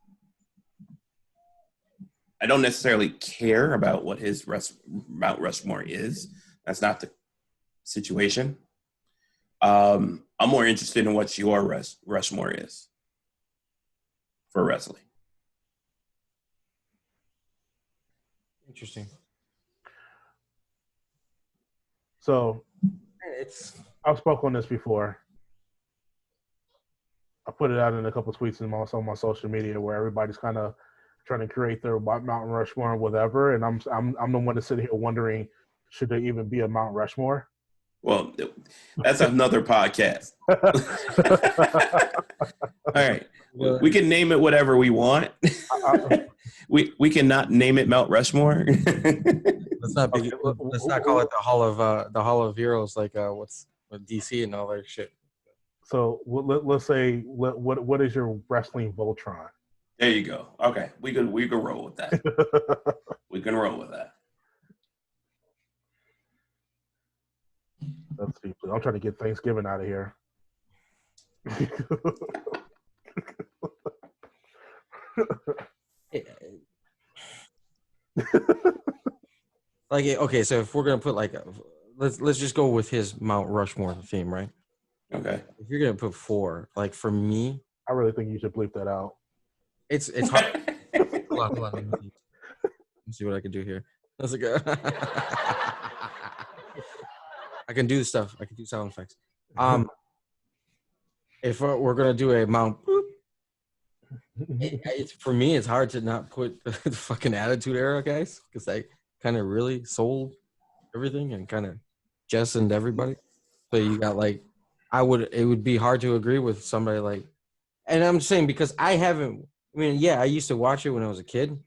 I don't necessarily care about what his Mount Rushmore is. That's not the situation. I'm more interested in what your Rushmore is for wrestling. Interesting. So I've spoken on this before. I put it out in a couple of tweets and also on my social media where everybody's kind of trying to create their Mount Rushmore and whatever. And I'm the one to sit here wondering, should there even be a Mount Rushmore? Well, that's another podcast. All right. We can name it whatever we want. We cannot name it Mount Rushmore. Let's not call it the Hall of Heroes like what's with DC and all that shit. So let's say what is your wrestling Voltron? There you go. Okay, we can roll with that. We can roll with that. Let's see. I'm trying to get Thanksgiving out of here. Like, okay, so if we're gonna put like, let's just go with his Mount Rushmore theme, right? Okay. If you're gonna put 4, like for me, I really think you should bleep that out. it's hard. Hold on. Let me see what I can do here. That's a good. I can do stuff. I can do sound effects. If we're gonna do a Mount, for me, it's hard to not put the fucking Attitude Era guys because they kind of really sold everything and kind of jettisoned everybody. So you got like, it would be hard to agree with somebody like, and I'm saying because I used to watch it when I was a kid,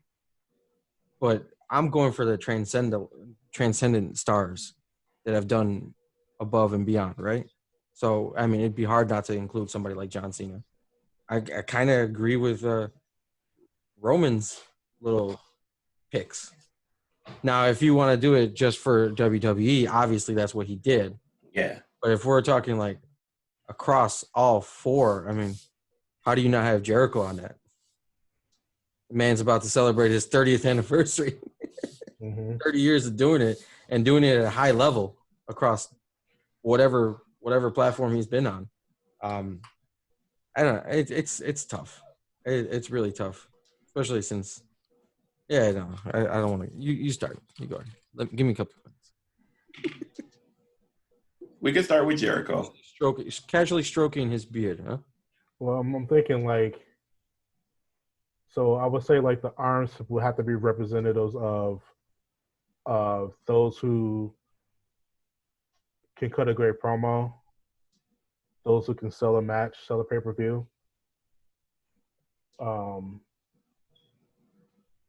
but I'm going for the transcendent stars that have done above and beyond, right? So, I mean, it'd be hard not to include somebody like John Cena. I kind of agree with Roman's little picks. Now, if you want to do it just for WWE, obviously that's what he did. Yeah. But if we're talking like across all 4, I mean, how do you not have Jericho on that? The man's about to celebrate his 30th anniversary. 30 years of doing it and doing it at a high level across whatever platform he's been on. I don't know. It's tough. It's really tough, especially since. Yeah, no, I don't want to. You start. You go ahead. Give me a couple minutes. We can start with Jericho. Casually stroking his beard, huh? Well, I'm thinking like, so I would say like the arms would have to be representatives of those who can cut a great promo, those who can sell a match, sell a pay-per-view. I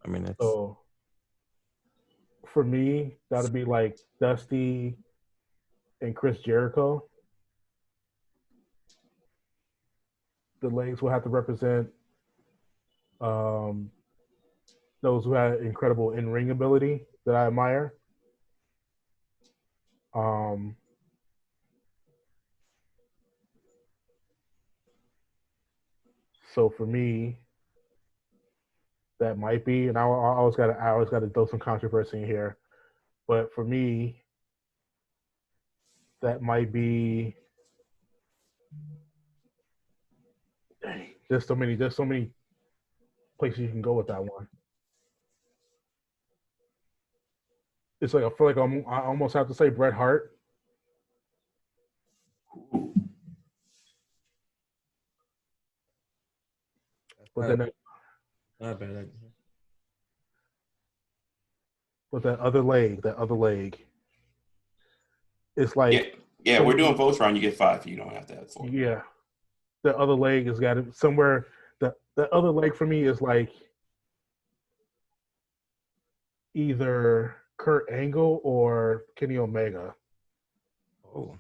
mean, it's So for me, that'd be like Dusty and Chris Jericho. The legs will have to represent um, those who have incredible in-ring ability that I admire. So for me, that might be, and I always got to throw some controversy in here, but for me, that might be. Dang, there's so many places you can go with that one. It's like I feel like I almost have to say Bret Hart. But then not bad. with that other leg, it's like Yeah, we're doing Voltron. You get 5. You don't have to have 4. Yeah, the other leg has got it somewhere. The other leg for me is like either Kurt Angle or Kenny Omega. Oh,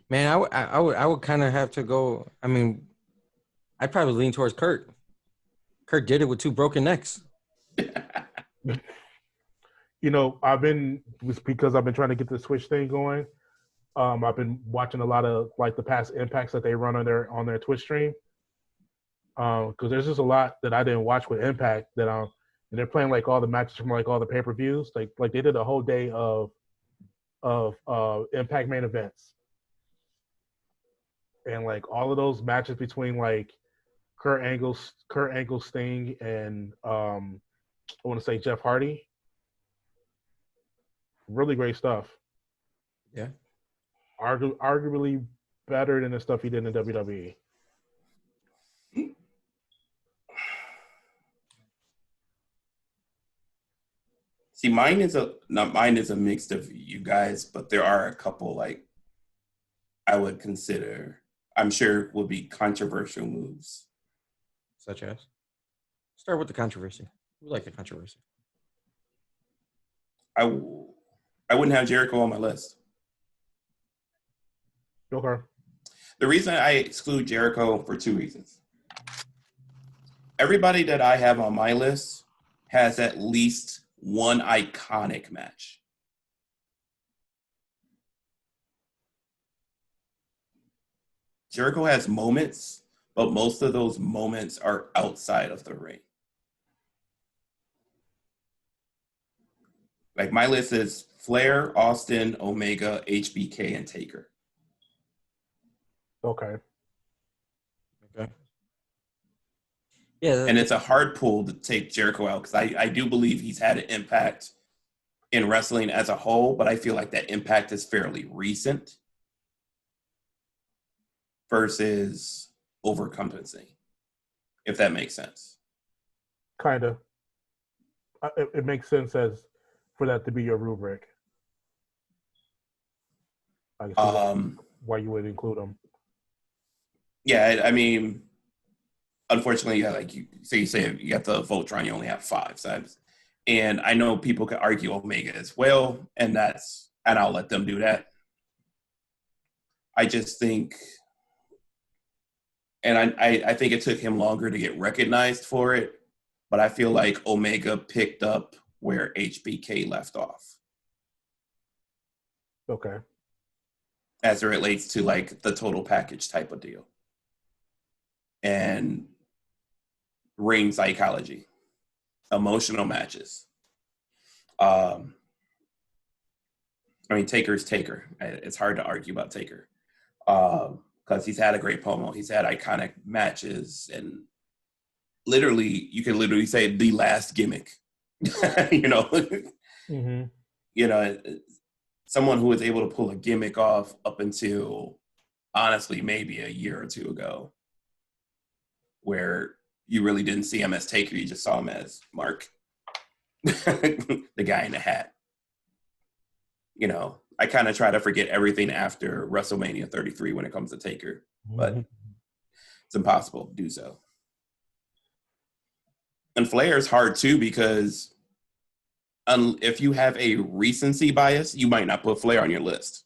man, I would kind of have to go. I mean, I'd probably lean towards Kurt. Kurt did it with 2 broken necks. You know, because I've been trying to get the Switch thing going. I've been watching a lot of like the past impacts that they run on their Twitch stream. Because there's just a lot that I didn't watch with Impact and they're playing like all the matches from like all the pay-per-views. Like they did a whole day of Impact main events, and like all of those matches between like Kurt Angle, Sting, and I want to say Jeff Hardy. Really great stuff. Yeah. Arguably better than the stuff he did in WWE. See, mine is a mix of you guys, but there are a couple like I would consider. I'm sure would be controversial moves. Such as? Start with the controversy. We like the controversy. I wouldn't have Jericho on my list. Okay. The reason I exclude Jericho for 2 reasons. Everybody that I have on my list has at least one iconic match. Jericho has moments, but most of those moments are outside of the ring. Like my list is Flair, Austin, Omega, HBK, and Taker. Okay. Yeah. And it's a hard pull to take Jericho out because I do believe he's had an impact in wrestling as a whole, but I feel like that impact is fairly recent versus overcompensating, if that makes sense. Kind of. It makes sense as for that to be your rubric. I can see why you would include them. Yeah, I mean, unfortunately, yeah, like you say you got the Voltron, you only have 5. And I know people could argue Omega as well, and I'll let them do that. I just think, and I think it took him longer to get recognized for it, but I feel like Omega picked up where HBK left off. Okay. As it relates to like the total package type of deal. And ring psychology, emotional matches. I mean, Taker's Taker. It's hard to argue about Taker. Because he's had a great promo. He's had iconic matches, and literally, you can literally say the last gimmick. you know, Mm-hmm. you know, someone who was able to pull a gimmick off up until honestly maybe a year or two ago, where you really didn't see him as Taker, you just saw him as Mark, the guy in the hat. You know, I kind of try to forget everything after WrestleMania 33 when it comes to Taker, but it's impossible to do so. And Flair is hard too because if you have a recency bias, you might not put Flair on your list.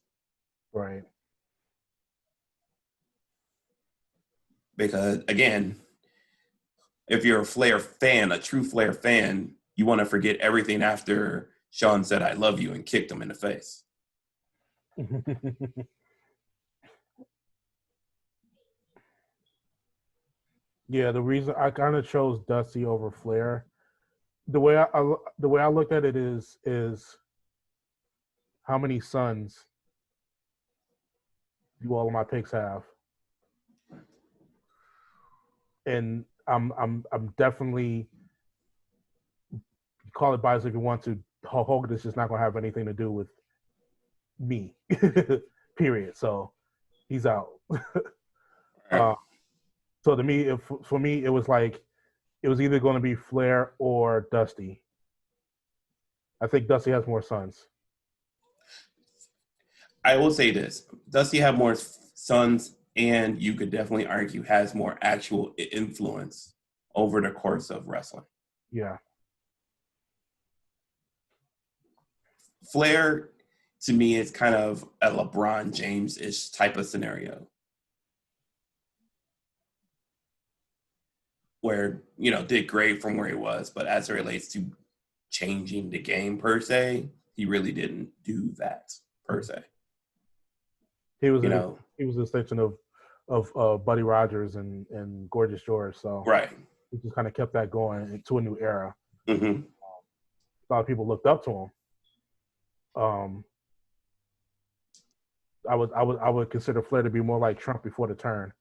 Right. Because again, if you're a Flair fan, a true Flair fan, you want to forget everything after Shawn said, "I love you," and kicked him in the face. Yeah, the reason I kind of chose Dusty over Flair, the way I looked at it is how many sons do all of my picks have, and I'm definitely, call it bias if you want to. Hulk Hogan is just not going to have anything to do with me, period. So he's out. So to me, for me, it was like it was either going to be Flair or Dusty. I think Dusty has more sons. I will say this: Dusty have more sons, and you could definitely argue has more actual influence over the course of wrestling. Yeah. Flair, to me, is kind of a LeBron James-ish type of scenario. Where, you know, did great from where he was, but as it relates to changing the game per se, he really didn't do that per se. He was he was an extension of Buddy Rogers and Gorgeous George. So right. He just kind of kept that going into a new era. Mm-hmm. A lot of people looked up to him. I would consider Flair to be more like Trump before the turn.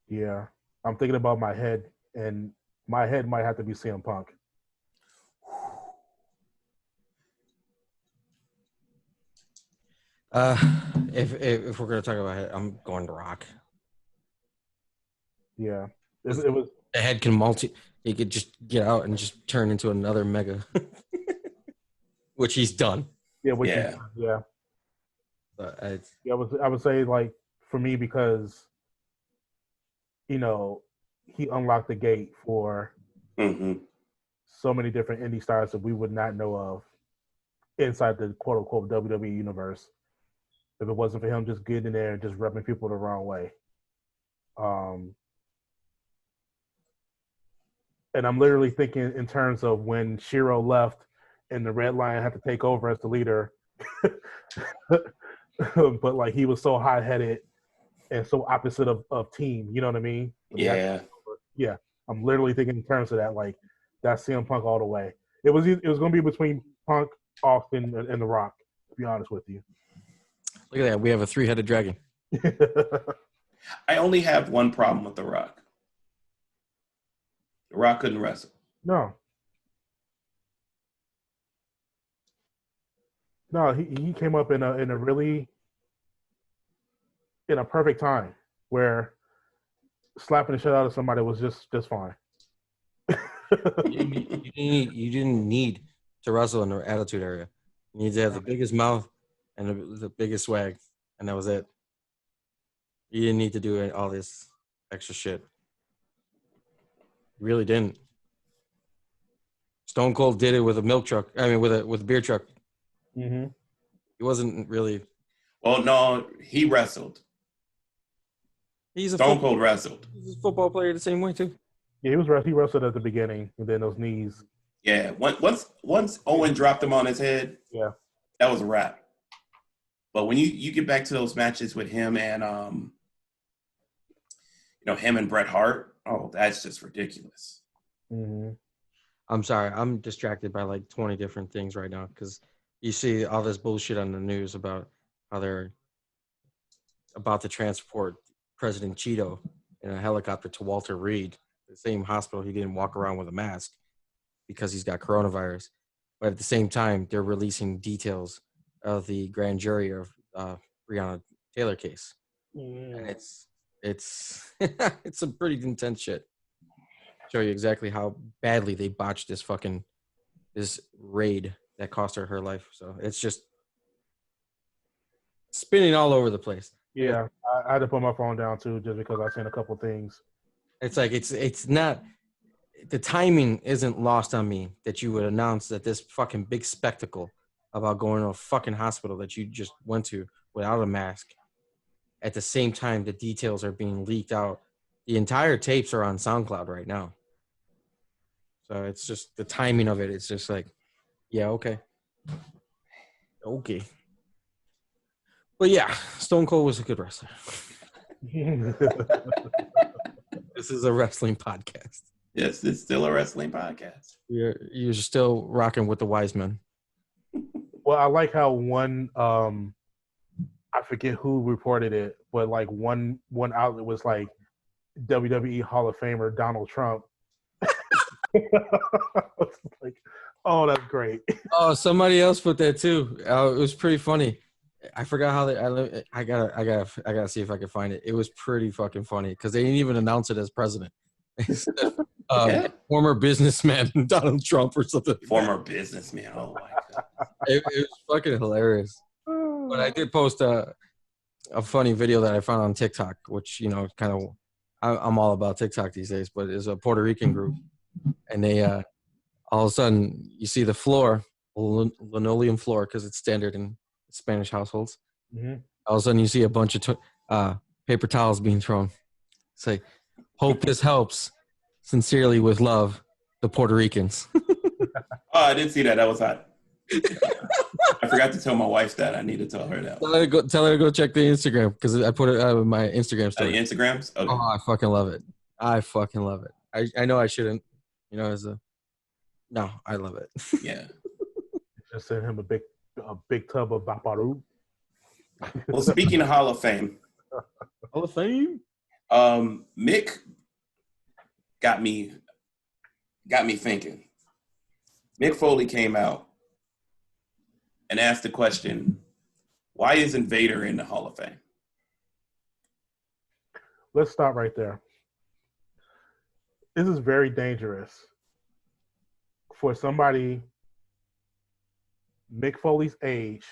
Yeah, I'm thinking about my head, and my head might have to be CM Punk. If we're gonna talk about it, I'm going to Rock. Yeah, it was. The head can he could just get out and just turn into another mega, which he's done. Yeah, But I would say, like, for me, because you know he unlocked the gate for so many different indie stars that we would not know of inside the quote unquote WWE universe if it wasn't for him just getting in there and just rubbing people the wrong way. And I'm literally thinking in terms of when Shiro left and the Red Lion had to take over as the leader. But like he was so hot-headed and so opposite of team, you know what I mean? Yeah. Yeah. I'm literally thinking in terms of that, like that's CM Punk all the way. It was going to be between Punk, Austin, and The Rock, to be honest with you. Look at that. We have a 3-headed dragon. I only have one problem with The Rock. The Rock couldn't wrestle. No, he came up in a really in a perfect time where slapping the shit out of somebody was just fine. You didn't need to wrestle in the attitude area. You need to have the biggest mouth and the biggest swag, and that was it. You didn't need to do all this extra shit. You really didn't. Stone Cold did it with a milk truck. I mean, with a beer truck. Mm-hmm. He wasn't really. Well, no, he wrestled. Stone Cold wrestled. He's a football player the same way too. Yeah, he wrestled at the beginning, and then those knees. Yeah, once Owen dropped him on his head, yeah, that was a wrap. But when you get back to those matches with him and him and Bret Hart, oh, that's just ridiculous. Mm-hmm. I'm sorry. I'm distracted by like 20 different things right now because you see all this bullshit on the news about how they're about to transport President Cheeto in a helicopter to Walter Reed, the same hospital he didn't walk around with a mask because he's got coronavirus. But at the same time, they're releasing details of the grand jury of Breonna Taylor case, and it's it's some pretty intense shit. Show you exactly how badly they botched this raid that cost her life. So it's just spinning all over the place. Yeah, I had to put my phone down too, just because I seen a couple things. It's like it's not the timing isn't lost on me that you would announce that this fucking big spectacle about going to a fucking hospital that you just went to without a mask. At the same time, the details are being leaked out. The entire tapes are on SoundCloud right now. So it's just the timing of it. It's just like, yeah, okay. Okay. But yeah, Stone Cold was a good wrestler. This is a wrestling podcast. Yes, it's still a wrestling podcast. You're still rocking with the wise men. Well, I like how one I forget who reported it, but like one outlet was like WWE Hall of Famer Donald Trump. Like, oh, that's great. Oh, somebody else put that too. It was pretty funny. I forgot how they. I gotta see if I can find it. It was pretty fucking funny because they didn't even announce it as president. Yeah. Former businessman Donald Trump or something. Former businessman. Oh my god. It was fucking hilarious. But I did post a funny video that I found on TikTok, which kind of I'm all about TikTok these days. But it's a Puerto Rican group, and they all of a sudden you see the floor, linoleum floor, because it's standard in Spanish households. Mm-hmm. All of a sudden you see a bunch of paper towels being thrown. It's like, hope this helps. Sincerely, with love, the Puerto Ricans. Oh, I did see that. That was hot. I forgot to tell my wife that. I need to tell her that. Tell her to go check the Instagram because I put it on my Instagram story. The Instagrams? Okay. Oh, I fucking love it. I fucking love it. I know I shouldn't, no, I love it. Yeah. Just send him a big tub of Baparu. Well, speaking of Hall of Fame. Hall of Fame? Mick got me thinking. Mick Foley came out and asked the question, why isn't Vader in the Hall of Fame? Let's stop right there. This is very dangerous for somebody Mick Foley's age,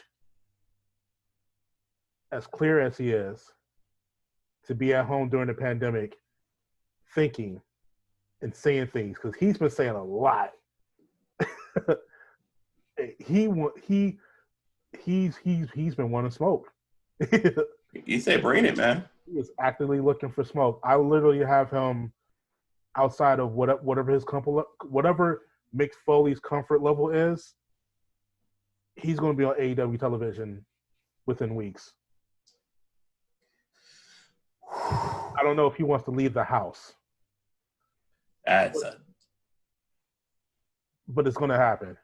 as clear as he is, to be at home during the pandemic thinking and saying things, because he's been saying a lot. He's been wanting smoke. You say bring it, man. He is actively looking for smoke. I literally have him outside of whatever his whatever Mick Foley's comfort level is. He's going to be on AEW television within weeks. I don't know if he wants to leave the house. But it's going to happen.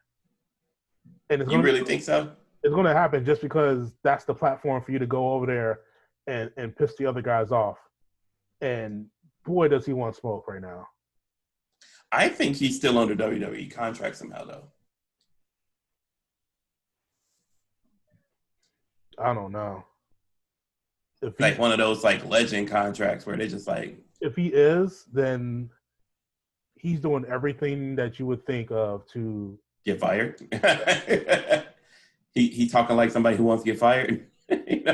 And You really think so? It's going to happen just because that's the platform for you to go over there and piss the other guys off. And boy, does he want smoke right now. I think he's still under WWE contract somehow, though. I don't know. Like one of those like legend contracts where they just like. If he is, then he's doing everything that you would think of to get fired. he talking like somebody who wants to get fired. He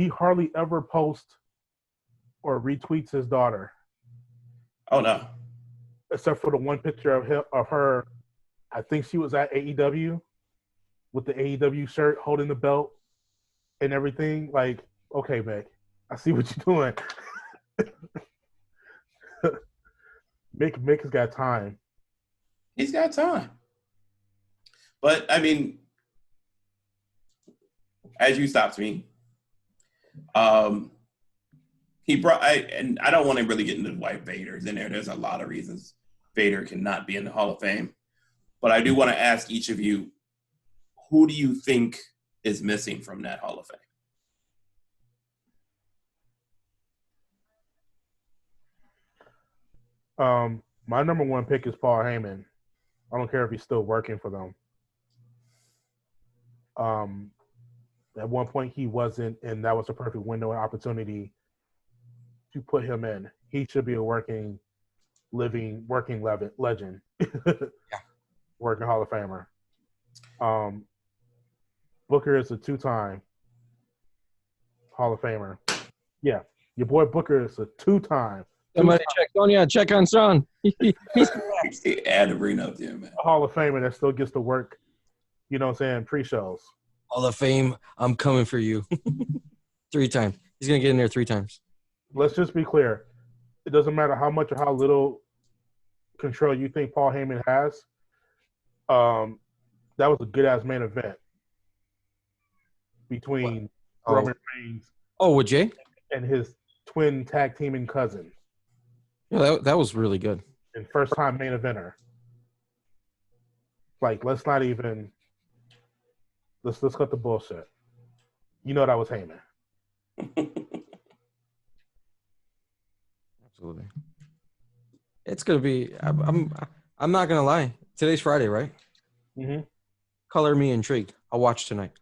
hardly ever posts or retweets his daughter. Oh no! Except for the one picture of her. I think she was at AEW with the AEW shirt, holding the belt and everything. Like, okay, Mick, I see what you're doing. Mick has got time. He's got time. But I mean, as you stopped me, he brought. I don't want to really get into why Vader's in there. There's a lot of reasons Vader cannot be in the Hall of Fame. But I do want to ask each of you, who do you think is missing from that Hall of Fame? My number one pick is Paul Heyman. I don't care if he's still working for them. At one point he wasn't, and that was a perfect window and opportunity to put him in. He should be a working legend, working Hall of Famer. Booker is a 2-time Hall of Famer. Yeah, your boy Booker is a 2-time. Somebody check Sonia. Check on Son. Add to bring up there, man. Hall of Famer that still gets to work. You know what I'm saying? Pre-shows. Hall of Fame. I'm coming for you. 3 times. He's gonna get in there 3 times. Let's just be clear. It doesn't matter how much or how little control you think Paul Heyman has. That was a good-ass main event between Roman Reigns with Jay and his twin tag teaming cousin. Yeah, that was really good. And first-time main eventer. Like, let's not even let's cut the bullshit. You know that was Heyman. Absolutely. It's gonna be. I'm not gonna lie. Today's Friday, right? Mm-hmm. Color me intrigued. I'll watch tonight.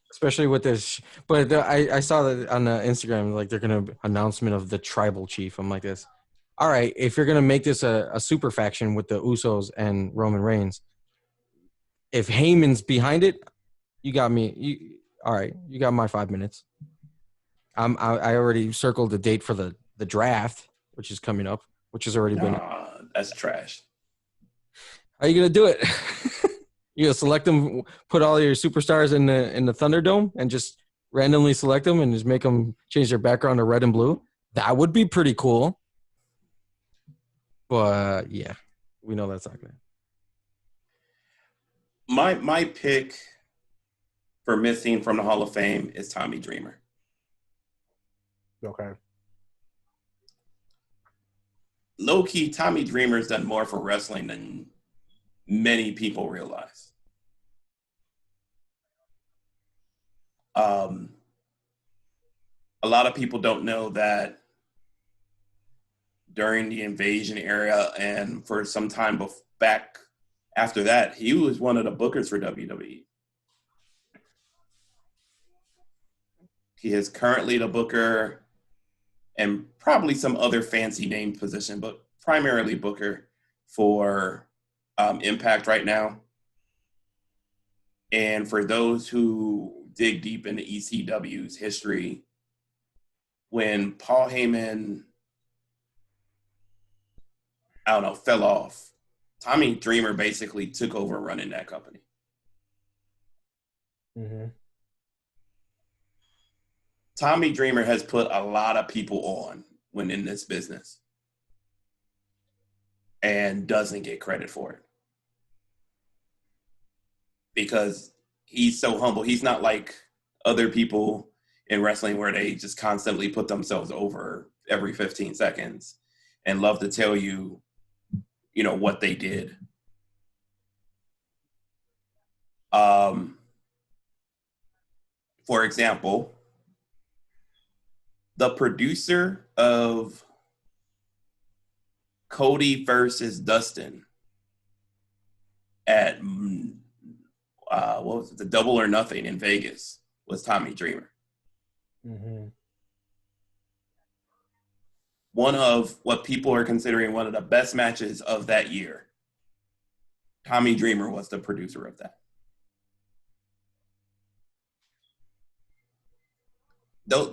Especially with this, but I saw that on Instagram, like they're gonna announcement of the tribal chief. I'm like this. All right, if you're gonna make this a super faction with the Usos and Roman Reigns, if Heyman's behind it, you got me. All right, you got my 5 minutes. I already circled the date for the draft, which is coming up, which has already been. That's trash. How are you gonna do it? You gonna select them, put all your superstars in the Thunderdome, and just randomly select them and just make them change their background to red and blue? That would be pretty cool. But yeah, we know that's not gonna. My pick for missing from the Hall of Fame is Tommy Dreamer. Okay. Low key, Tommy Dreamer's done more for wrestling than many people realize. A lot of people don't know that during the Invasion era and for some time back after that, he was one of the bookers for WWE. He is currently the booker and probably some other fancy name position, but primarily booker for Impact right now. And for those who dig deep into ECW's history, when Paul Heyman, fell off, Tommy Dreamer basically took over running that company. Mm-hmm. Tommy Dreamer has put a lot of people on when in this business and doesn't get credit for it because he's so humble. He's not like other people in wrestling where they just constantly put themselves over every 15 seconds and love to tell you, what they did. For example, the producer of Cody versus Dustin at what was it, the Double or Nothing in Vegas was Tommy Dreamer. Mm-hmm. One of what people are considering one of the best matches of that year. Tommy Dreamer was the producer of that.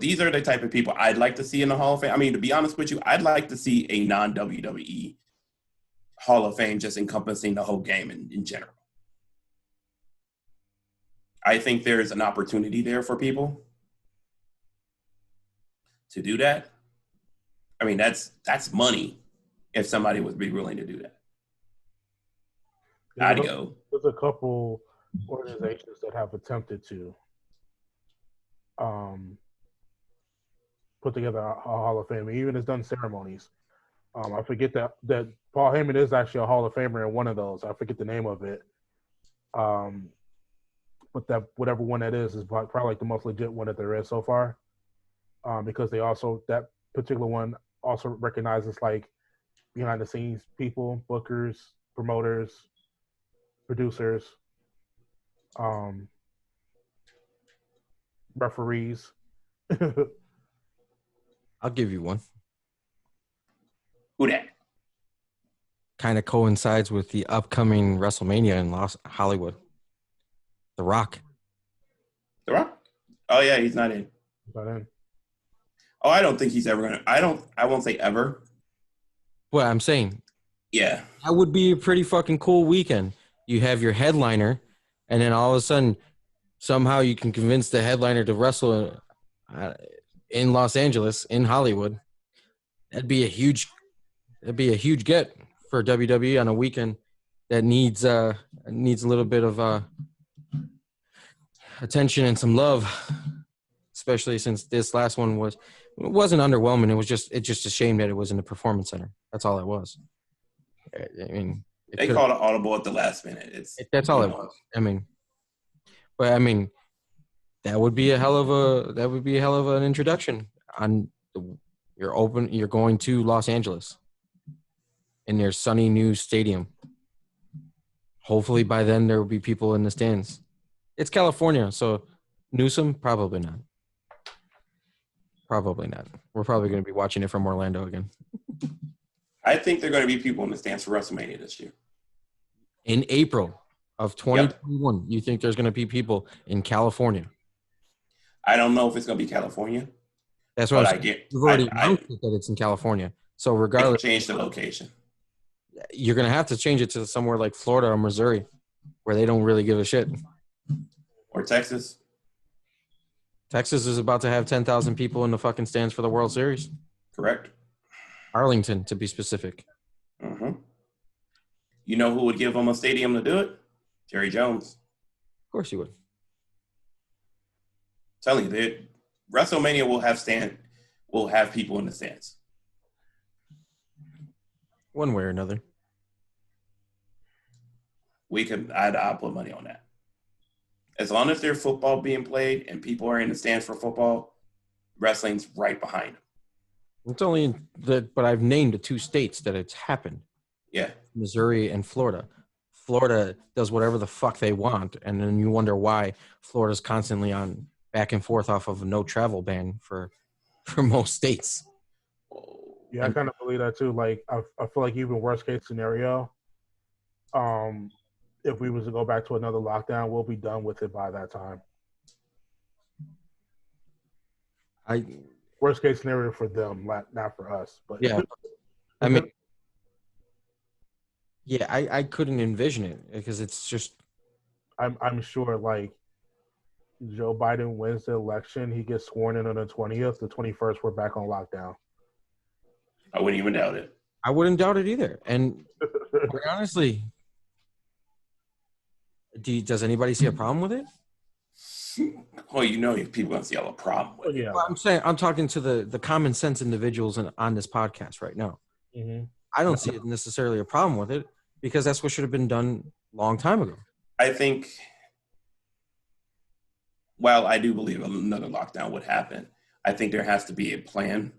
These are the type of people I'd like to see in the Hall of Fame. I mean, to be honest with you, I'd like to see a non-WWE Hall of Fame just encompassing the whole game in general. I think there's an opportunity there for people to do that. I mean, that's money if somebody would be willing to do that. I'd go. There's a couple organizations that have attempted to put together a Hall of Fame. Even has done ceremonies. I forget that Paul Heyman is actually a Hall of Famer in one of those. I forget the name of it. But that whatever one that is probably like the most legit one that there is so far. Because they also that particular one also recognizes like behind the scenes people, bookers, promoters, producers, referees. I'll give you one. Who that? Kind of coincides with the upcoming WrestleMania in Hollywood. The Rock. The Rock? Oh yeah, he's not in. Not in. Oh, I don't think he's ever gonna. I won't say ever. Well, I'm saying Yeah. that would be a pretty fucking cool weekend. You have your headliner, and then all of a sudden, somehow you can convince the headliner to wrestle in Los Angeles, in Hollywood. That'd be a huge get for WWE on a weekend that needs a little bit of attention and some love, especially since this last one wasn't underwhelming. It's just a shame that it was in the Performance Center. That's all it was. I mean, They called an audible at the last minute. That's all it was. I mean, that would be a hell of an introduction. You're going to Los Angeles in their sunny new stadium. Hopefully by then there will be people in the stands. It's California, so Newsom, probably not. Probably not. We're probably going to be watching it from Orlando again. I think there are going to be people in the stands for WrestleMania this year. In April of 2021, You think there's going to be people in California? I don't know if it's going to be California. That's what I get. You've already announced that it's in California. So regardless, change the location. You're going to have to change it to somewhere like Florida or Missouri, where they don't really give a shit. Or Texas. Texas is about to have 10,000 people in the fucking stands for the World Series. Correct. Arlington, to be specific. Mm-hmm. You know who would give them a stadium to do it? Jerry Jones. Of course you would. I'm telling you, WrestleMania will have people in the stands. One way or another. I'll put money on that. As long as there's football being played and people are in the stands for football, wrestling's right behind them. It's only that, but I've named the two states that it's happened. Yeah. Missouri and Florida. Florida does whatever the fuck they want, and then you wonder why Florida's constantly on back and forth off of a no travel ban for most states. Yeah, I kind of believe that too. Like, I feel like even worst case scenario, if we was to go back to another lockdown, we'll be done with it by that time. Worst case scenario for them, not for us. But yeah, I mean, yeah, I couldn't envision it because it's just. I'm sure like Joe Biden wins the election, he gets sworn in on the 20th, the 21st, we're back on lockdown. I wouldn't even doubt it. I wouldn't doubt it either. And honestly, does anybody see a problem with it? Well, people gonna see all the problem with it. Yeah. Well, I'm talking to the common sense individuals on this podcast right now. Mm-hmm. I don't see it necessarily a problem with it because that's what should have been done a long time ago. I think, while I do believe another lockdown would happen, I think there has to be a plan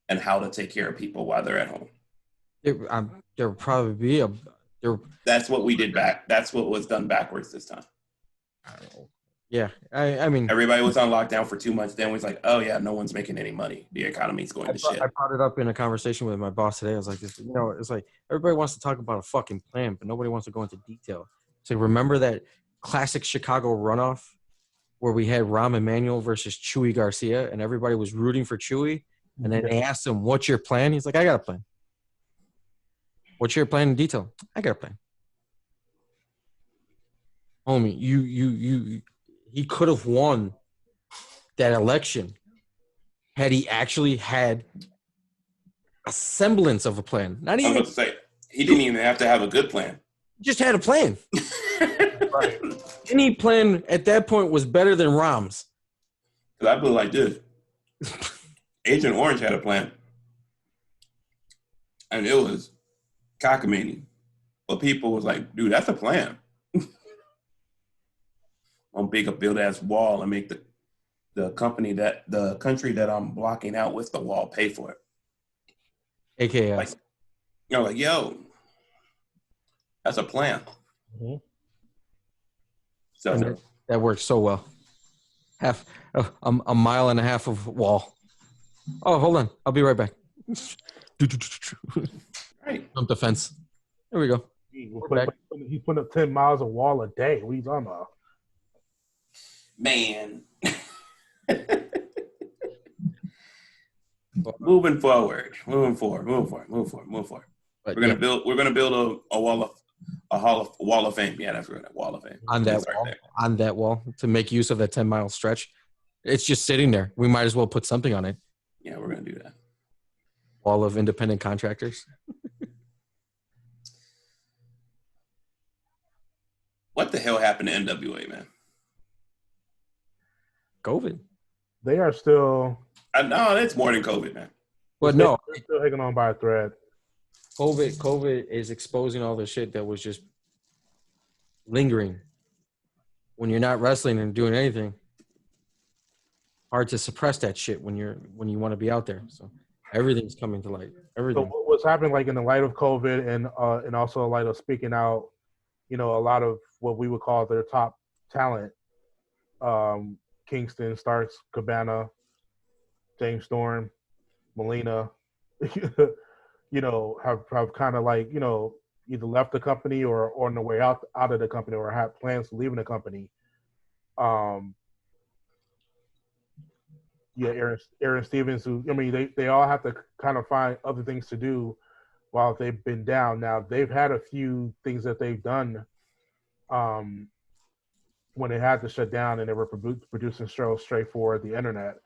and how to take care of people while they're at home. There will probably be That's what we did that's what was done backwards this time. I don't know. Yeah, I mean, everybody was on lockdown for 2 months. Then was like, oh yeah, no one's making any money. The economy's going to shit. I brought it up in a conversation with my boss today. I was like, it's like everybody wants to talk about a fucking plan, but nobody wants to go into detail. So remember that classic Chicago runoff where we had Rahm Emanuel versus Chewy Garcia, and everybody was rooting for Chewy, and then they asked him, "What's your plan?" He's like, "I got a plan." What's your plan in detail? I got a plan. Homie, he could have won that election had he actually had a semblance of a plan. Not even. I was about to say, he didn't even have to have a good plan. Just had a plan. Right. Any plan at that point was better than Rahm's. Because I put it like this. Agent Orange had a plan. And it was cockamamie. But people was like, dude, that's a plan. I'm big a build ass wall and make the country that I'm blocking out with the wall pay for it. AKS. Like, like, yo, that's a plan. Mm-hmm. So And that works so well. A mile and a half of wall. Oh, hold on. I'll be right back. right. Jump the fence. There we go. He's putting up 10 miles of wall a day. What are you talking about? Man. Moving forward. But We're gonna build a wall of fame. Yeah, that's right. A wall of fame. on that wall to make use of that 10-mile stretch. It's just sitting there. We might as well put something on it. Yeah, we're gonna do that. Wall of independent contractors. What the hell happened to NWA, man? COVID. They are still. No, it's more than COVID, man. But no, They're still hanging on by a thread. COVID is exposing all the shit that was just lingering. When you're not wrestling and doing anything, hard to suppress that shit when you want to be out there. So everything's coming to light. Everything. So what's happening, like in the light of COVID and also a light of speaking out, a lot of what we would call their top talent, Kingston, Starks, Cabana, James Storm, Molina, have kind of like, either left the company or on the way out of the company or have plans to leaving the company. Aaron Stevens, who, they all have to kind of find other things to do while they've been down. Now, they've had a few things that they've done when they had to shut down and they were producing shows straight for the internet.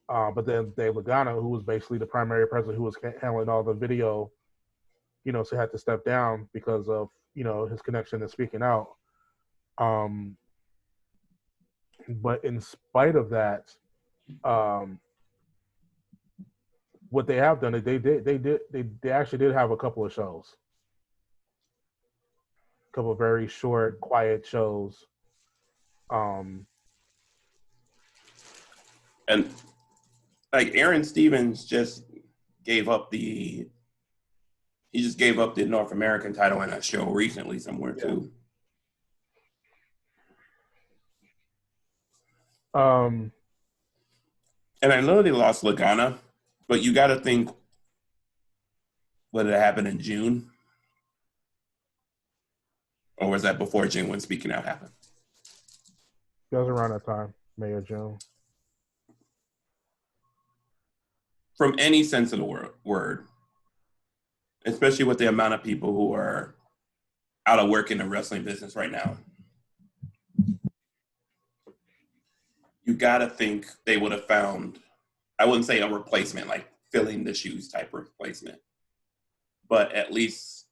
But then Dave Lagana, who was basically the primary person who was handling all the video, so had to step down because of, his connection to speaking out. But in spite of that, what they have done is they actually did have a couple of shows, a couple of very short, quiet shows. And like Aaron Stevens just gave up the North American title in a show recently somewhere too. And I know they lost Lagana, but you got to think, what did it happen in June? Or was that before June when Speaking Out happened? It was around that time, May or June. From any sense of the word, especially with the amount of people who are out of work in the wrestling business right now, you got to think they would have found, I wouldn't say a replacement, like filling the shoes type replacement, but at least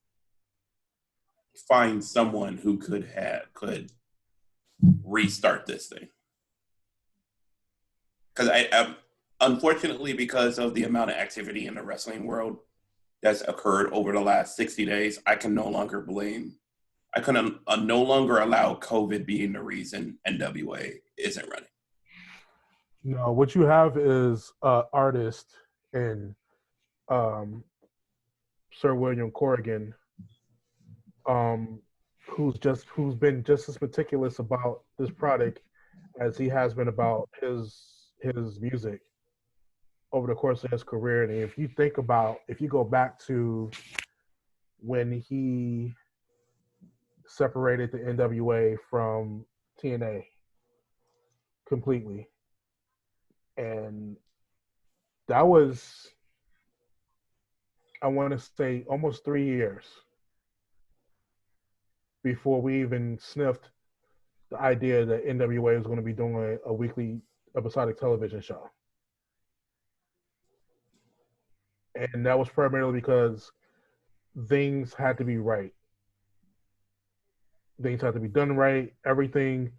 find someone who could restart this thing. Because I unfortunately, because of the amount of activity in the wrestling world that's occurred over the last 60 days, I can no longer no longer allow COVID being the reason NWA isn't running. No, what you have is an artist in Sir William Corrigan, who's been just as meticulous about this product as he has been about his music over the course of his career. And if you go back to when he separated the NWA from TNA completely, and that was, I want to say, almost 3 years before we even sniffed the idea that NWA was going to be doing a weekly episodic television show. And that was primarily because things had to be right. Things had to be done right. Everything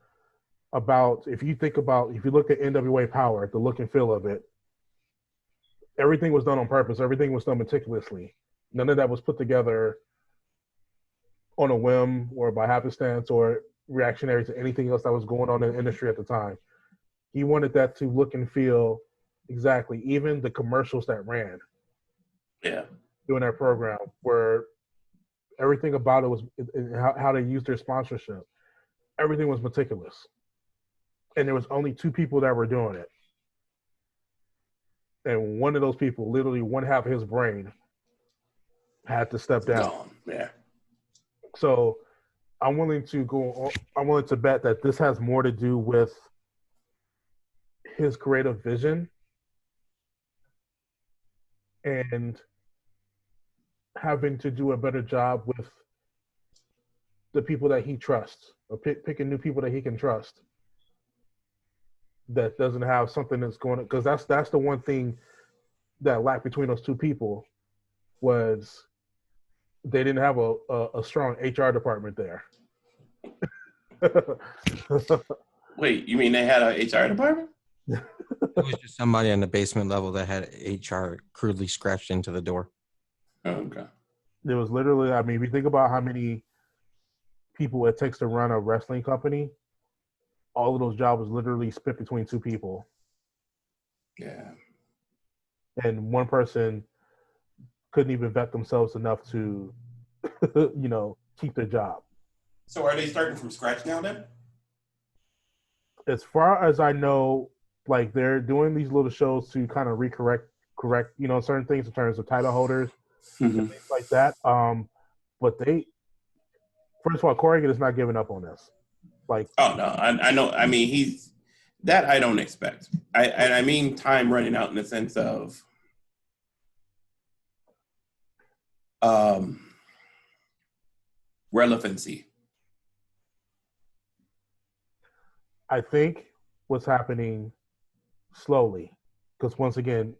about, if you look at NWA Power, the look and feel of it, everything was done on purpose. Everything was done meticulously. None of that was put together on a whim or by happenstance or reactionary to anything else that was going on in the industry at the time. He wanted that to look and feel exactly. Even the commercials that ran during that program, where everything about it was how they used their sponsorship. Everything was meticulous, and there was only 2 people that were doing it. And one of those people, literally one half of his brain, had to step down. Gone. Yeah. So I'm willing to bet that this has more to do with his creative vision and having to do a better job with the people that he trusts, or picking new people that he can trust. That doesn't have something that's going to, because that's the one thing that lacked between those 2 people was they didn't have a strong HR department there. Wait, you mean they had an HR department? It was just somebody on the basement level that had HR crudely scratched into the door. Oh, okay. There was literally, I mean, if you think about how many people it takes to run a wrestling company, all of those jobs was literally split between 2 people. Yeah. And one person couldn't even vet themselves enough to, keep their job. So are they starting from scratch now then? As far as I know, like they're doing these little shows to kind of correct, certain things in terms of title holders and things like that. But first of all, Corrigan is not giving up on this. Like, oh no, I know. I mean, I don't expect. I mean, time running out in the sense of, relevancy. I think what's happening slowly, because once again,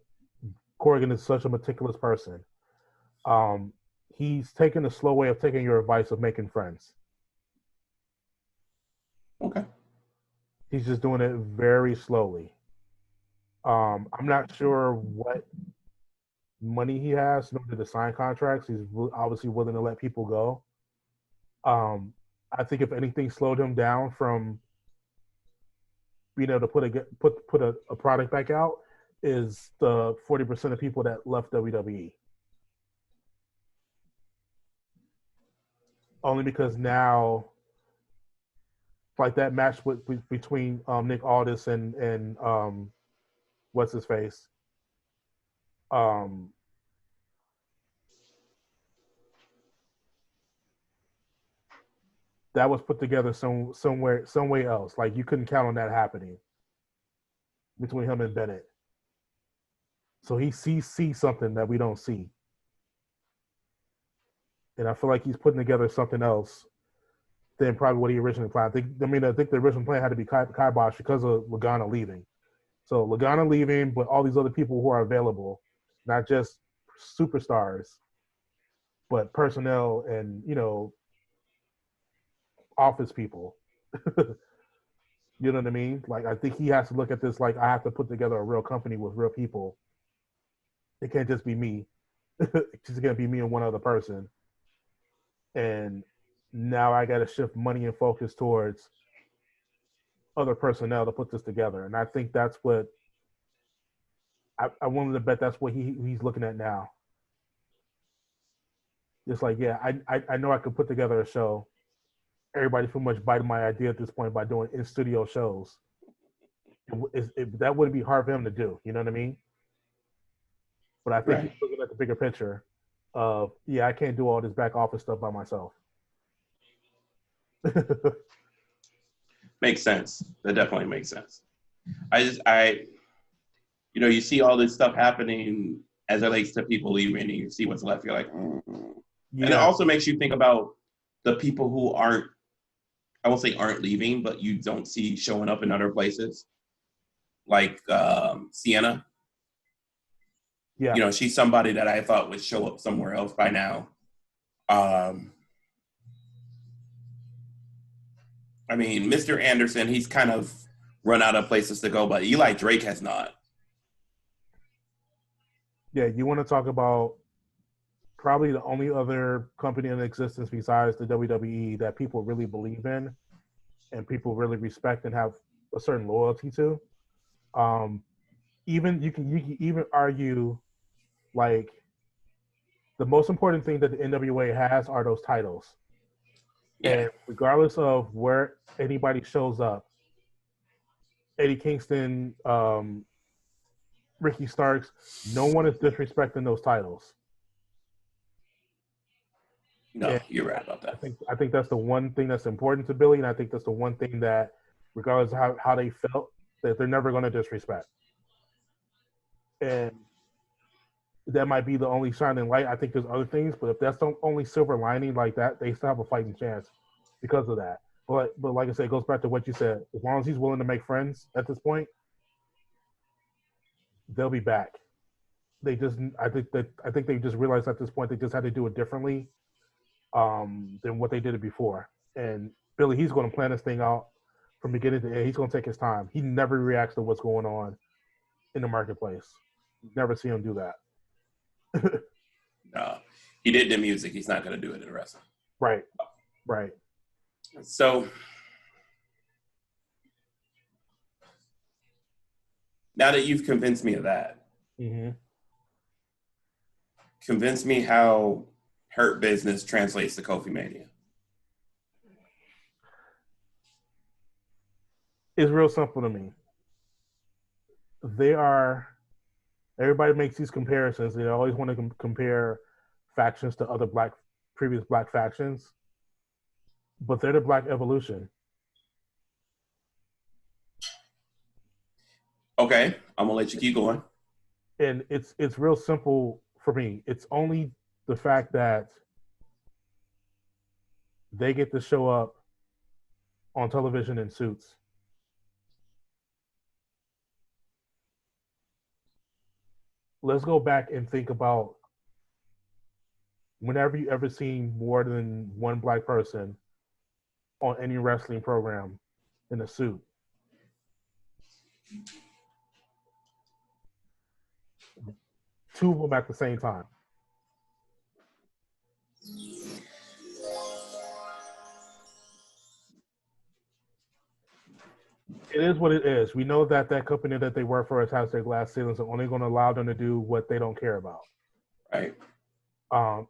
Corrigan is such a meticulous person. He's taken a slow way of taking your advice of making friends. Okay. He's just doing it very slowly. I'm not sure what money he has in order to sign contracts. He's obviously willing to let people go. I think if anything slowed him down from being able to put a product back out is the 40% of people that left WWE. Only because now, like that match between Nick Aldis and what's his face, that was put together somewhere else. Like you couldn't count on that happening between him and Bennett. So he sees something that we don't see. And I feel like he's putting together something else than probably what he originally planned. I think the original plan had to be Kibosh because of Lagana leaving. So Lagana leaving, but all these other people who are available, not just superstars, but personnel and, office people. You know what I mean? Like, I think he has to look at this like, I have to put together a real company with real people. It can't just be me. It's just going to be me and one other person. And now I got to shift money and focus towards other personnel to put this together. And I think that's what I wanted to bet that's what he's looking at now. It's like, yeah, I know I could put together a show. Everybody pretty much biting my idea at this point by doing in-studio shows. That wouldn't be hard for him to do. You know what I mean? But I think he's looking at the bigger picture of, yeah, I can't do all this back office stuff by myself. Makes sense. That definitely makes sense. You see all this stuff happening as it relates to people leaving, and you see what's left. You're like, Yeah. And it also makes you think about the people who aren't, I won't say aren't leaving, but you don't see showing up in other places. Like Sienna. Yeah. She's somebody that I thought would show up somewhere else by now. Mr. Anderson, he's kind of run out of places to go, but Eli Drake has not. Yeah, you want to talk about probably the only other company in existence besides the WWE that people really believe in and people really respect and have a certain loyalty to. Even you can even argue like the most important thing that the NWA has are those titles. Yeah. And regardless of where anybody shows up, Eddie Kingston, Ricky Starks, no one is disrespecting those titles. No, And you're right about that. I think that's the one thing that's important to Billy, and I think that's the one thing that, regardless of how they felt, that they're never going to disrespect. And that might be the only shining light. I think there's other things, but if that's the only silver lining like that, they still have a fighting chance because of that. But like I said, it goes back to what you said. As long as he's willing to make friends at this point, they'll be back. I think they just realized at this point they just had to do it differently than what they did it before. And Billy, he's going to plan this thing out from beginning to end. He's going to take his time. He never reacts to what's going on in the marketplace. Never see him do that. No, he did the music. He's not going to do it in wrestling. Right. So now that you've convinced me of that, convince me how Hurt Business translates to Kofi Mania. It's real simple to me. Everybody makes these comparisons. They always want to compare factions to other previous black factions, but they're the Black Evolution. Okay, I'm gonna let you keep going. And it's real simple for me. It's only the fact that they get to show up on television in suits. Let's go back and think about whenever you ever seen more than one black person on any wrestling program in a suit. Two of them at the same time. It is what it is. We know that company that they work for has their glass ceilings and only going to allow them to do what they don't care about. Right.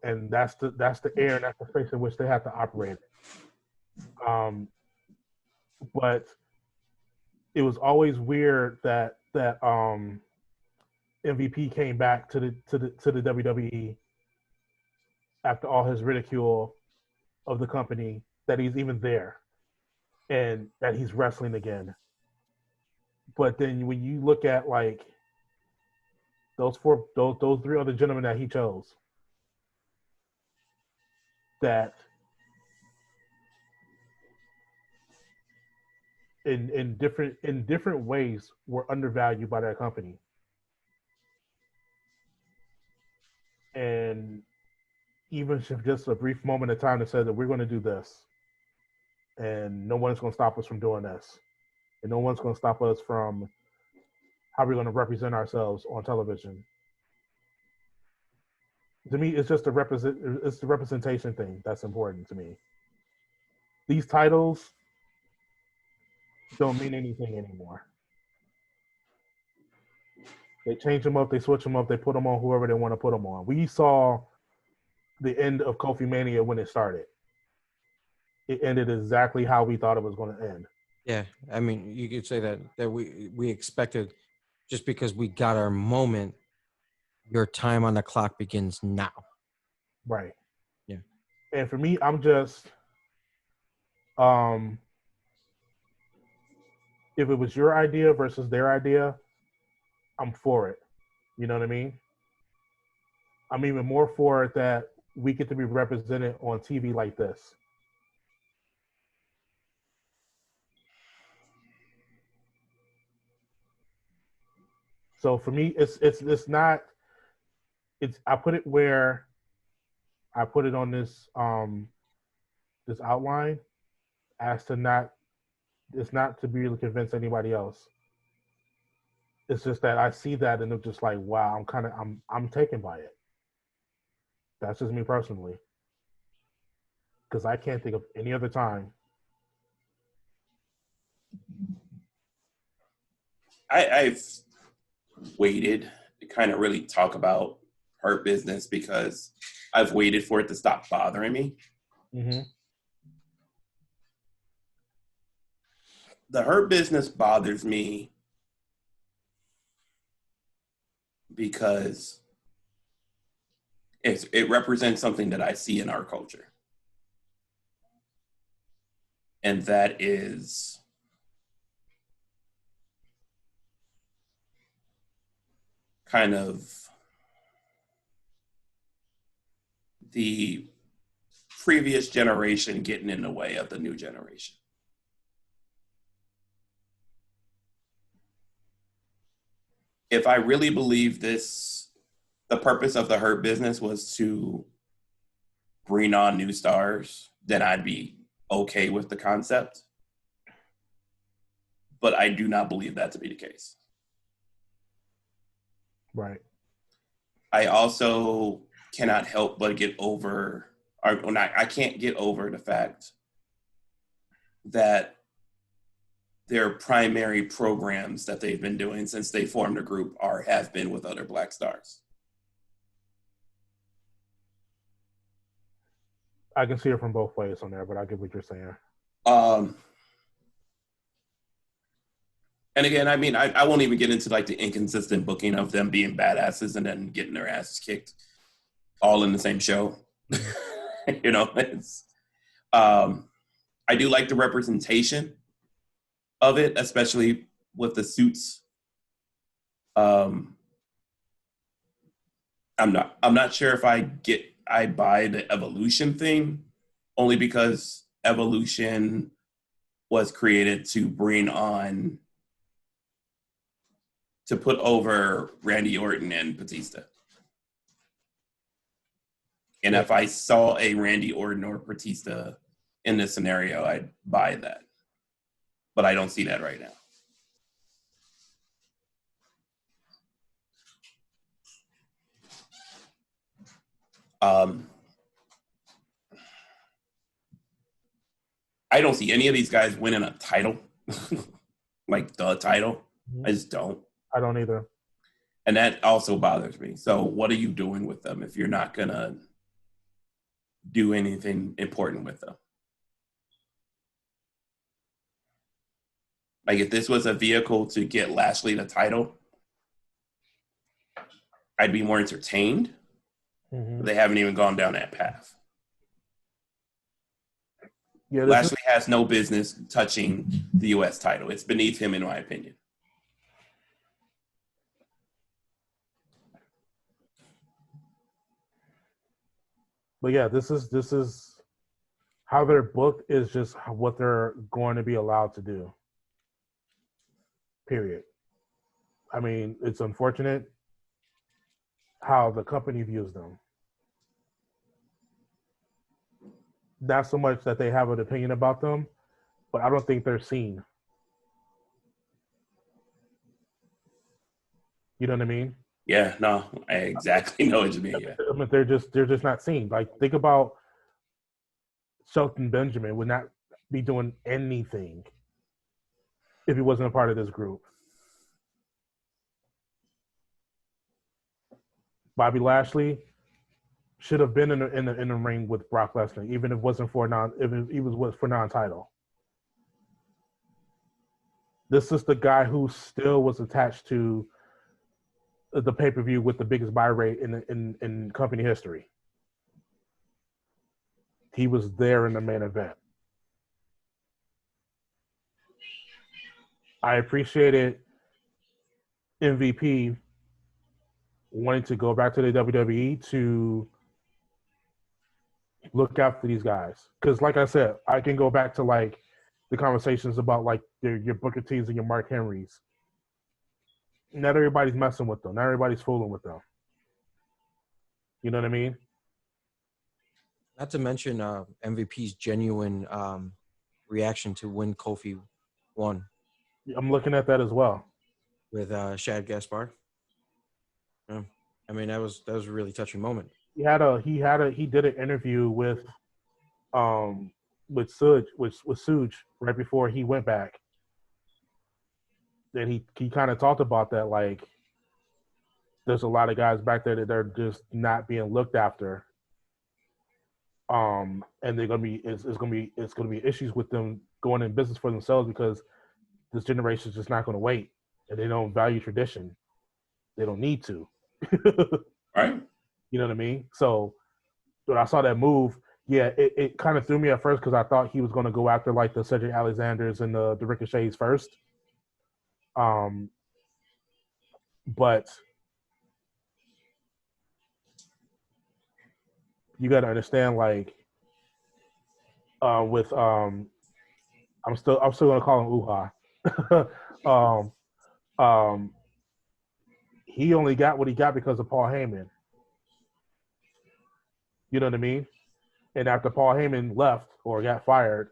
And that's the air and that's the space in which they have to operate. But it was always weird that MVP came back to the WWE after all his ridicule of the company, that he's even there and that he's wrestling again. But then when you look at like those three other gentlemen that he chose, that in different ways were undervalued by that company. And even if just a brief moment of time that said that we're going to do this and no one's going to stop us from doing this and no one's going to stop us from how we're going to represent ourselves on television. To me, it's just it's the representation thing that's important to me. These titles don't mean anything anymore. They change them up, they switch them up, they put them on whoever they want to put them on. We saw the end of Kofi Mania when it started. It ended exactly how we thought it was going to end. Yeah, I mean, you could say that we expected, just because we got our moment, your time on the clock begins now. Right. Yeah. And for me, I'm just, if it was your idea versus their idea, I'm for it. You know what I mean? I'm even more for it that we get to be represented on TV like this. So for me, it's not. I put it where I put it on this this outline as to not. It's not to be able to convince anybody else. It's just that I see that and I'm just like, wow, I'm taken by it. That's just me personally. Because I can't think of any other time. I've waited to kind of really talk about Hurt Business because I've waited for it to stop bothering me. Mm-hmm. The Hurt Business bothers me because it represents something that I see in our culture. And that is kind of the previous generation getting in the way of the new generation. If I really believe this, the purpose of the Hurt Business was to bring on new stars, then I'd be okay with the concept. But I do not believe that to be the case. Right. I also cannot help but get over, or not, I can't get over the fact that their primary programs that they've been doing since they formed a group have been with other Black stars. I can see it from both ways on there, but I get what you're saying. And again, I mean, I won't even get into like the inconsistent booking of them being badasses and then getting their asses kicked all in the same show. You know, it's, I do like the representation of it, especially with the suits. I'm not sure if I buy the evolution thing, only because evolution was created to bring on, to put over Randy Orton and Batista. And if I saw a Randy Orton or Batista in this scenario, I'd buy that. But I don't see that right now. I don't see any of these guys winning a title, like the title. I just don't. I don't either. And that also bothers me. So what are you doing with them if you're not going to do anything important with them? Like if this was a vehicle to get Lashley the title, I'd be more entertained. But they haven't even gone down that path. Yeah, Lashley has no business touching the U.S. title. It's beneath him, in my opinion. But yeah, this is how they're booked is just what they're going to be allowed to do. Period. I mean, it's unfortunate how the company views them. Not so much that they have an opinion about them, but I don't think they're seen. You know what I mean? Yeah, no, I exactly know what you mean. Yeah. I mean, they're just not seen. Like, think about Shelton Benjamin would not be doing anything if he wasn't a part of this group. Bobby Lashley should have been in the ring with Brock Lesnar, even if it wasn't for non-title. This is the guy who still was attached to the pay-per-view with the biggest buy rate in company history. He was there in the main event. I appreciated MVP wanting to go back to the WWE to look after these guys. Because like I said, I can go back to like the conversations about like your Booker T's and your Mark Henrys. Not everybody's messing with them. Not everybody's fooling with them. You know what I mean? Not to mention MVP's genuine reaction to when Kofi won. I'm looking at that as well. With Shad Gaspard. Yeah. I mean, that was a really touching moment. he did an interview with Suge right before he went back. And he kind of talked about that, like there's a lot of guys back there that they're just not being looked after. And they're gonna be it's gonna be issues with them going in business for themselves because this generation is just not gonna wait, and they don't value tradition. They don't need to. Right. You know what I mean? So when I saw that move, yeah, it kind of threw me at first because I thought he was going to go after like the Cedric Alexanders and the Ricochets first. But you got to understand, like, with I'm still going to call him Uha. He only got what he got because of Paul Heyman. You know what I mean? And after Paul Heyman left or got fired,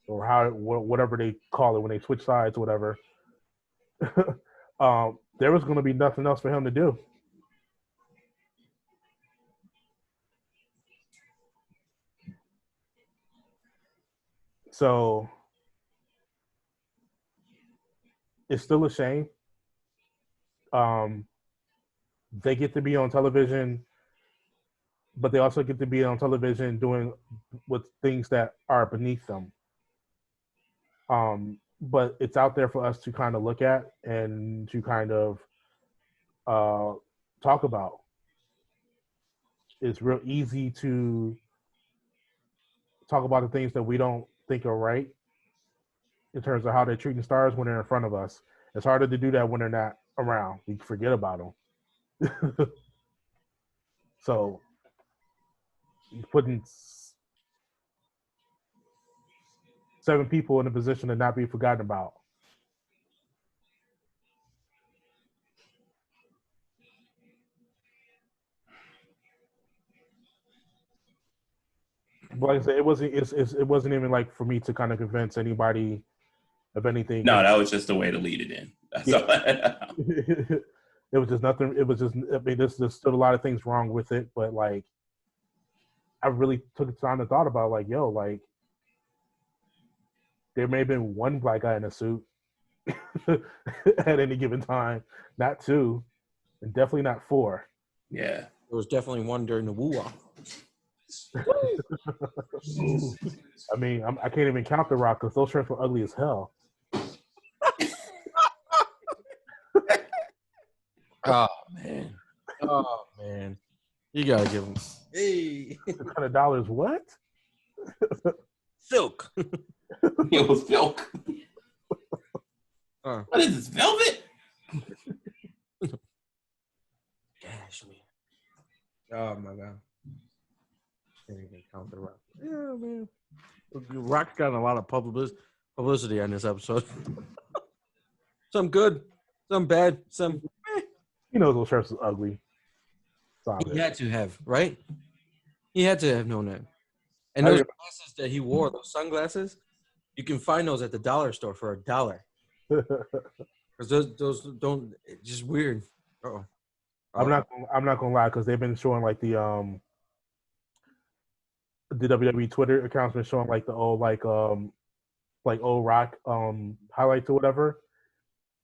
or whatever they call it when they switch sides or whatever, there was going to be nothing else for him to do. So it's still a shame. They get to be on television, but they also get to be on television doing with things that are beneath them. But it's out there for us to kind of look at and to kind of talk about. It's real easy to talk about the things that we don't think are right in terms of how they're treating stars when they're in front of us. It's harder to do that when they're not around. We forget about them. So putting 7 people in a position to not be forgotten about. But like I said, it wasn't even like for me to kind of convince anybody of anything. No, that was just a way to lead it in. That's all. It was just nothing. It was just, I mean, there's still a lot of things wrong with it, but like, I really took the time and thought about like, yo, like, there may have been one black guy in a suit at any given time, not 2, and definitely not 4. Yeah. There was definitely one during the woo-wah. I mean, I can't even count The Rock because those shirts were ugly as hell. Oh man, you gotta give him. Hey, $600. What? silk. It was silk. What is this, velvet? Cashmere. Oh my god. Can't even count The Rock. Yeah, man. Rock got a lot of publicity on this episode. Some good, some bad, some. You know those shirts are ugly. He had to have, right? He had to have known that. And those glasses that he wore, those sunglasses, you can find those at the dollar store for $1. Because those don't, it's just weird. Uh-oh. I'm not gonna lie, because they've been showing like the WWE Twitter accounts been showing like the old old Rock highlights or whatever.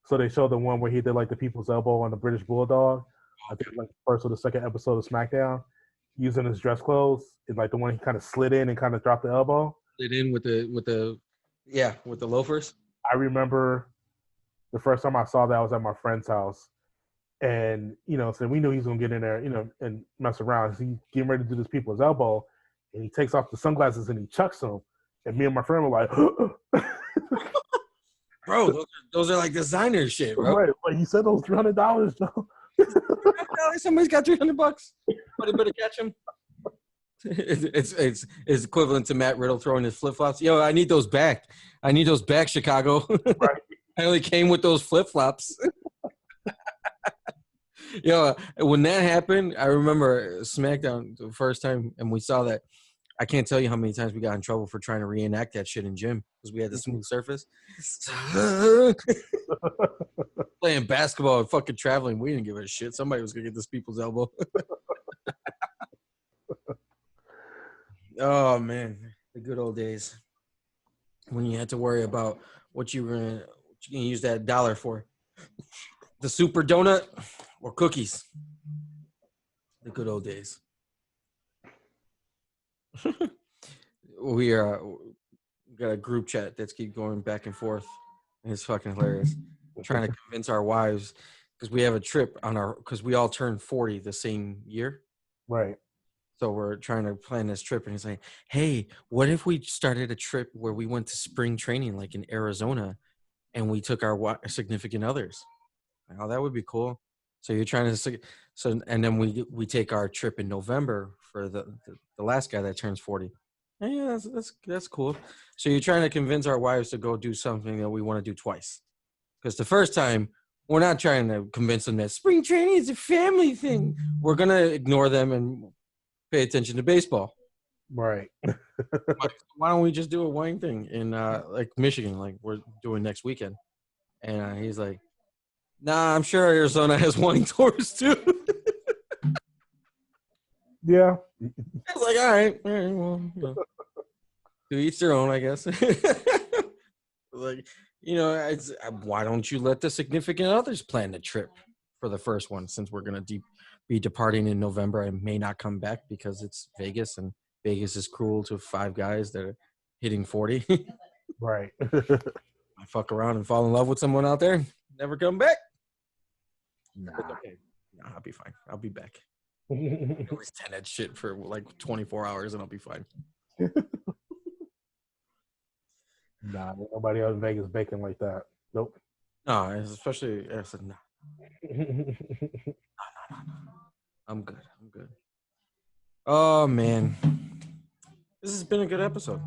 So they showed the one where he did like the people's elbow on the British Bulldog. I think like the first or the second episode of SmackDown, using his dress clothes, and like the one he kind of slid in and kind of dropped the elbow. Slid in with the loafers. I remember the first time I saw that I was at my friend's house, and so we knew he was gonna get in there, and mess around. So he's getting ready to do this people's elbow, and he takes off the sunglasses and he chucks them, and me and my friend were like, Bro, those are like designer shit, bro. Right, like you said, those $300, Joe. Somebody's got $300. Somebody better catch him. It's equivalent to Matt Riddle throwing his flip flops. Yo, I need those back. Chicago. Right. I only came with those flip flops. Yo, when that happened, I remember SmackDown the first time, and we saw that. I can't tell you how many times we got in trouble for trying to reenact that shit in gym because we had the smooth surface. Playing basketball and fucking traveling, we didn't give a shit. Somebody was gonna get this people's elbow. Oh man, the good old days when you had to worry about what you were gonna use that dollar for. The super donut or cookies. The good old days. we got a group chat that's keep going back and forth. It's fucking hilarious. Trying to convince our wives because we have a trip on because we all turned 40 the same year. Right. So we're trying to plan this trip, and he's like, "Hey, what if we started a trip where we went to spring training, like in Arizona, and we took our significant others? Oh, that would be cool." So you're trying to and then we take our trip in November for the last guy that turns 40. Yeah, that's cool. So you're trying to convince our wives to go do something that we want to do twice. Because the first time, we're not trying to convince them that spring training is a family thing. We're gonna ignore them and pay attention to baseball. Right. Why don't we just do a wine thing in like Michigan, like we're doing next weekend? And he's like, "Nah, I'm sure Arizona has wine tours too." Yeah. I was like, all right, well, to each their own, I guess. Like, why don't you let the significant others plan the trip for the first one, since we're gonna be departing in November and may not come back because it's Vegas, and Vegas is cruel to 5 guys that are hitting 40. Right. I fuck around and fall in love with someone out there, never come back. Nah. Okay. Nah, I'll be fine. I'll be back. Always 10 that shit for like 24 hours and I'll be fine. Nah, nobody else in Vegas baking like that. Nope. No, especially I said, no. I'm good. Oh man. This has been a good episode.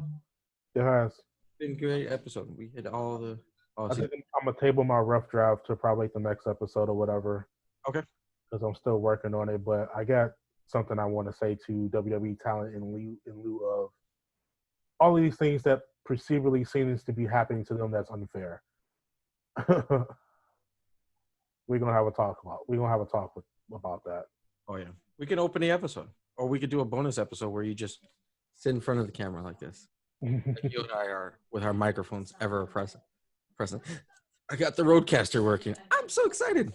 It has. Been a great episode. We hit all the I think I'm gonna table my rough draft to probably the next episode or whatever. Okay. Because I'm still working on it, but I got something I want to say to WWE talent in lieu of all of these things that perceivably seems to be happening to them that's unfair. We're gonna have a talk about that. Oh yeah. We can open the episode. Or we could do a bonus episode where you just sit in front of the camera like this. Like you and I are with our microphones ever present. I got the Roadcaster working. I'm so excited.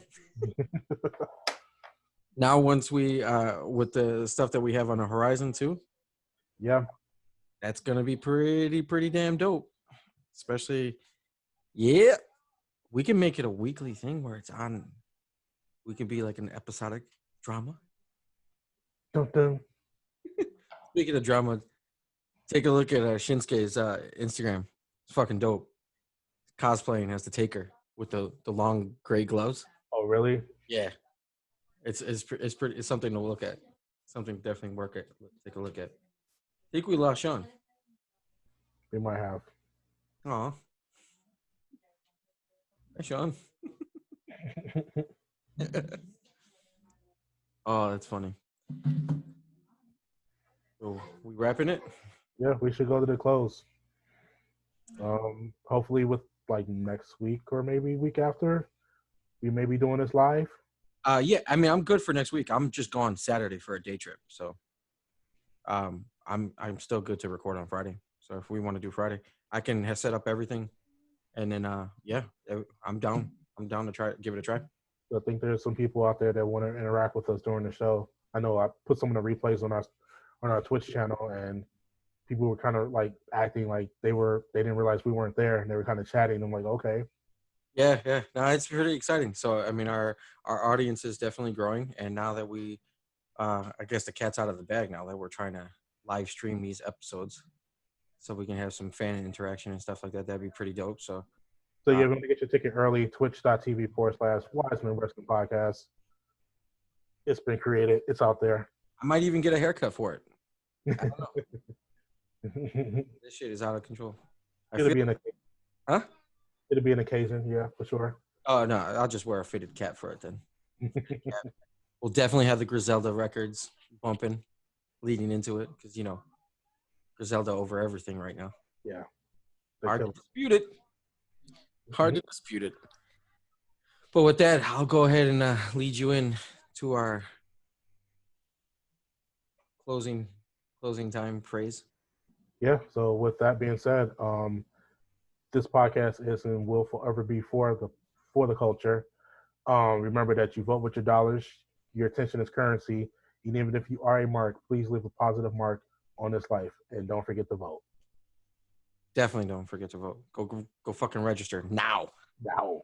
Now, once we with the stuff that we have on the horizon too, Yeah, that's gonna be pretty damn dope. Especially, yeah, we can make it a weekly thing where it's on. We can be like an episodic drama. dun, dun. Speaking of drama, take a look at Shinsuke's Instagram. It's fucking dope. Cosplaying as the Taker with the long gray gloves. Oh, really? Yeah, it's pretty. It's something to look at. Something to definitely take a look at. I think we lost Sean. We might have. Aw. Hey, Sean. Oh, that's funny. So we wrapping it? Yeah, we should go to the close. Hopefully with like next week or maybe week after, we may be doing this live. Yeah. I mean, I'm good for next week. I'm just going Saturday for a day trip, so I'm still good to record on Friday. So if we want to do Friday, I can set up everything, and then yeah, I'm down. I'm down to give it a try. I think there's some people out there that want to interact with us during the show. I know I put some of the replays on our Twitch channel, and people were kind of like acting like they didn't realize we weren't there, and they were kind of chatting. I'm like, okay. Yeah. No, it's pretty exciting. So I mean, our audience is definitely growing, and now that we, I guess the cat's out of the bag now that we're trying to live stream these episodes, so we can have some fan interaction and stuff like that. That'd be pretty dope. So You're going to get your ticket early, twitch.tv/Wiseman Wrestling Podcast. It's been created. It's out there. I might even get a haircut for it. I don't know. This shit is out of control. It'll be an occasion. Huh? It'll be an occasion, yeah, for sure. Oh, no, I'll just wear a fitted cap for it then. We'll definitely have the Griselda records bumping leading into it because, Griselda over everything right now. Yeah. Hard to dispute it. Hard to dispute it. But with that, I'll go ahead and lead you in to our closing Closing time phrase. Yeah. So with that being said, this podcast is and will forever be for the culture. Remember that you vote with your dollars. Your attention is currency. And even if you are a mark, please leave a positive mark on this life, and don't forget to vote. Definitely don't forget to vote. Go fucking register now. Now.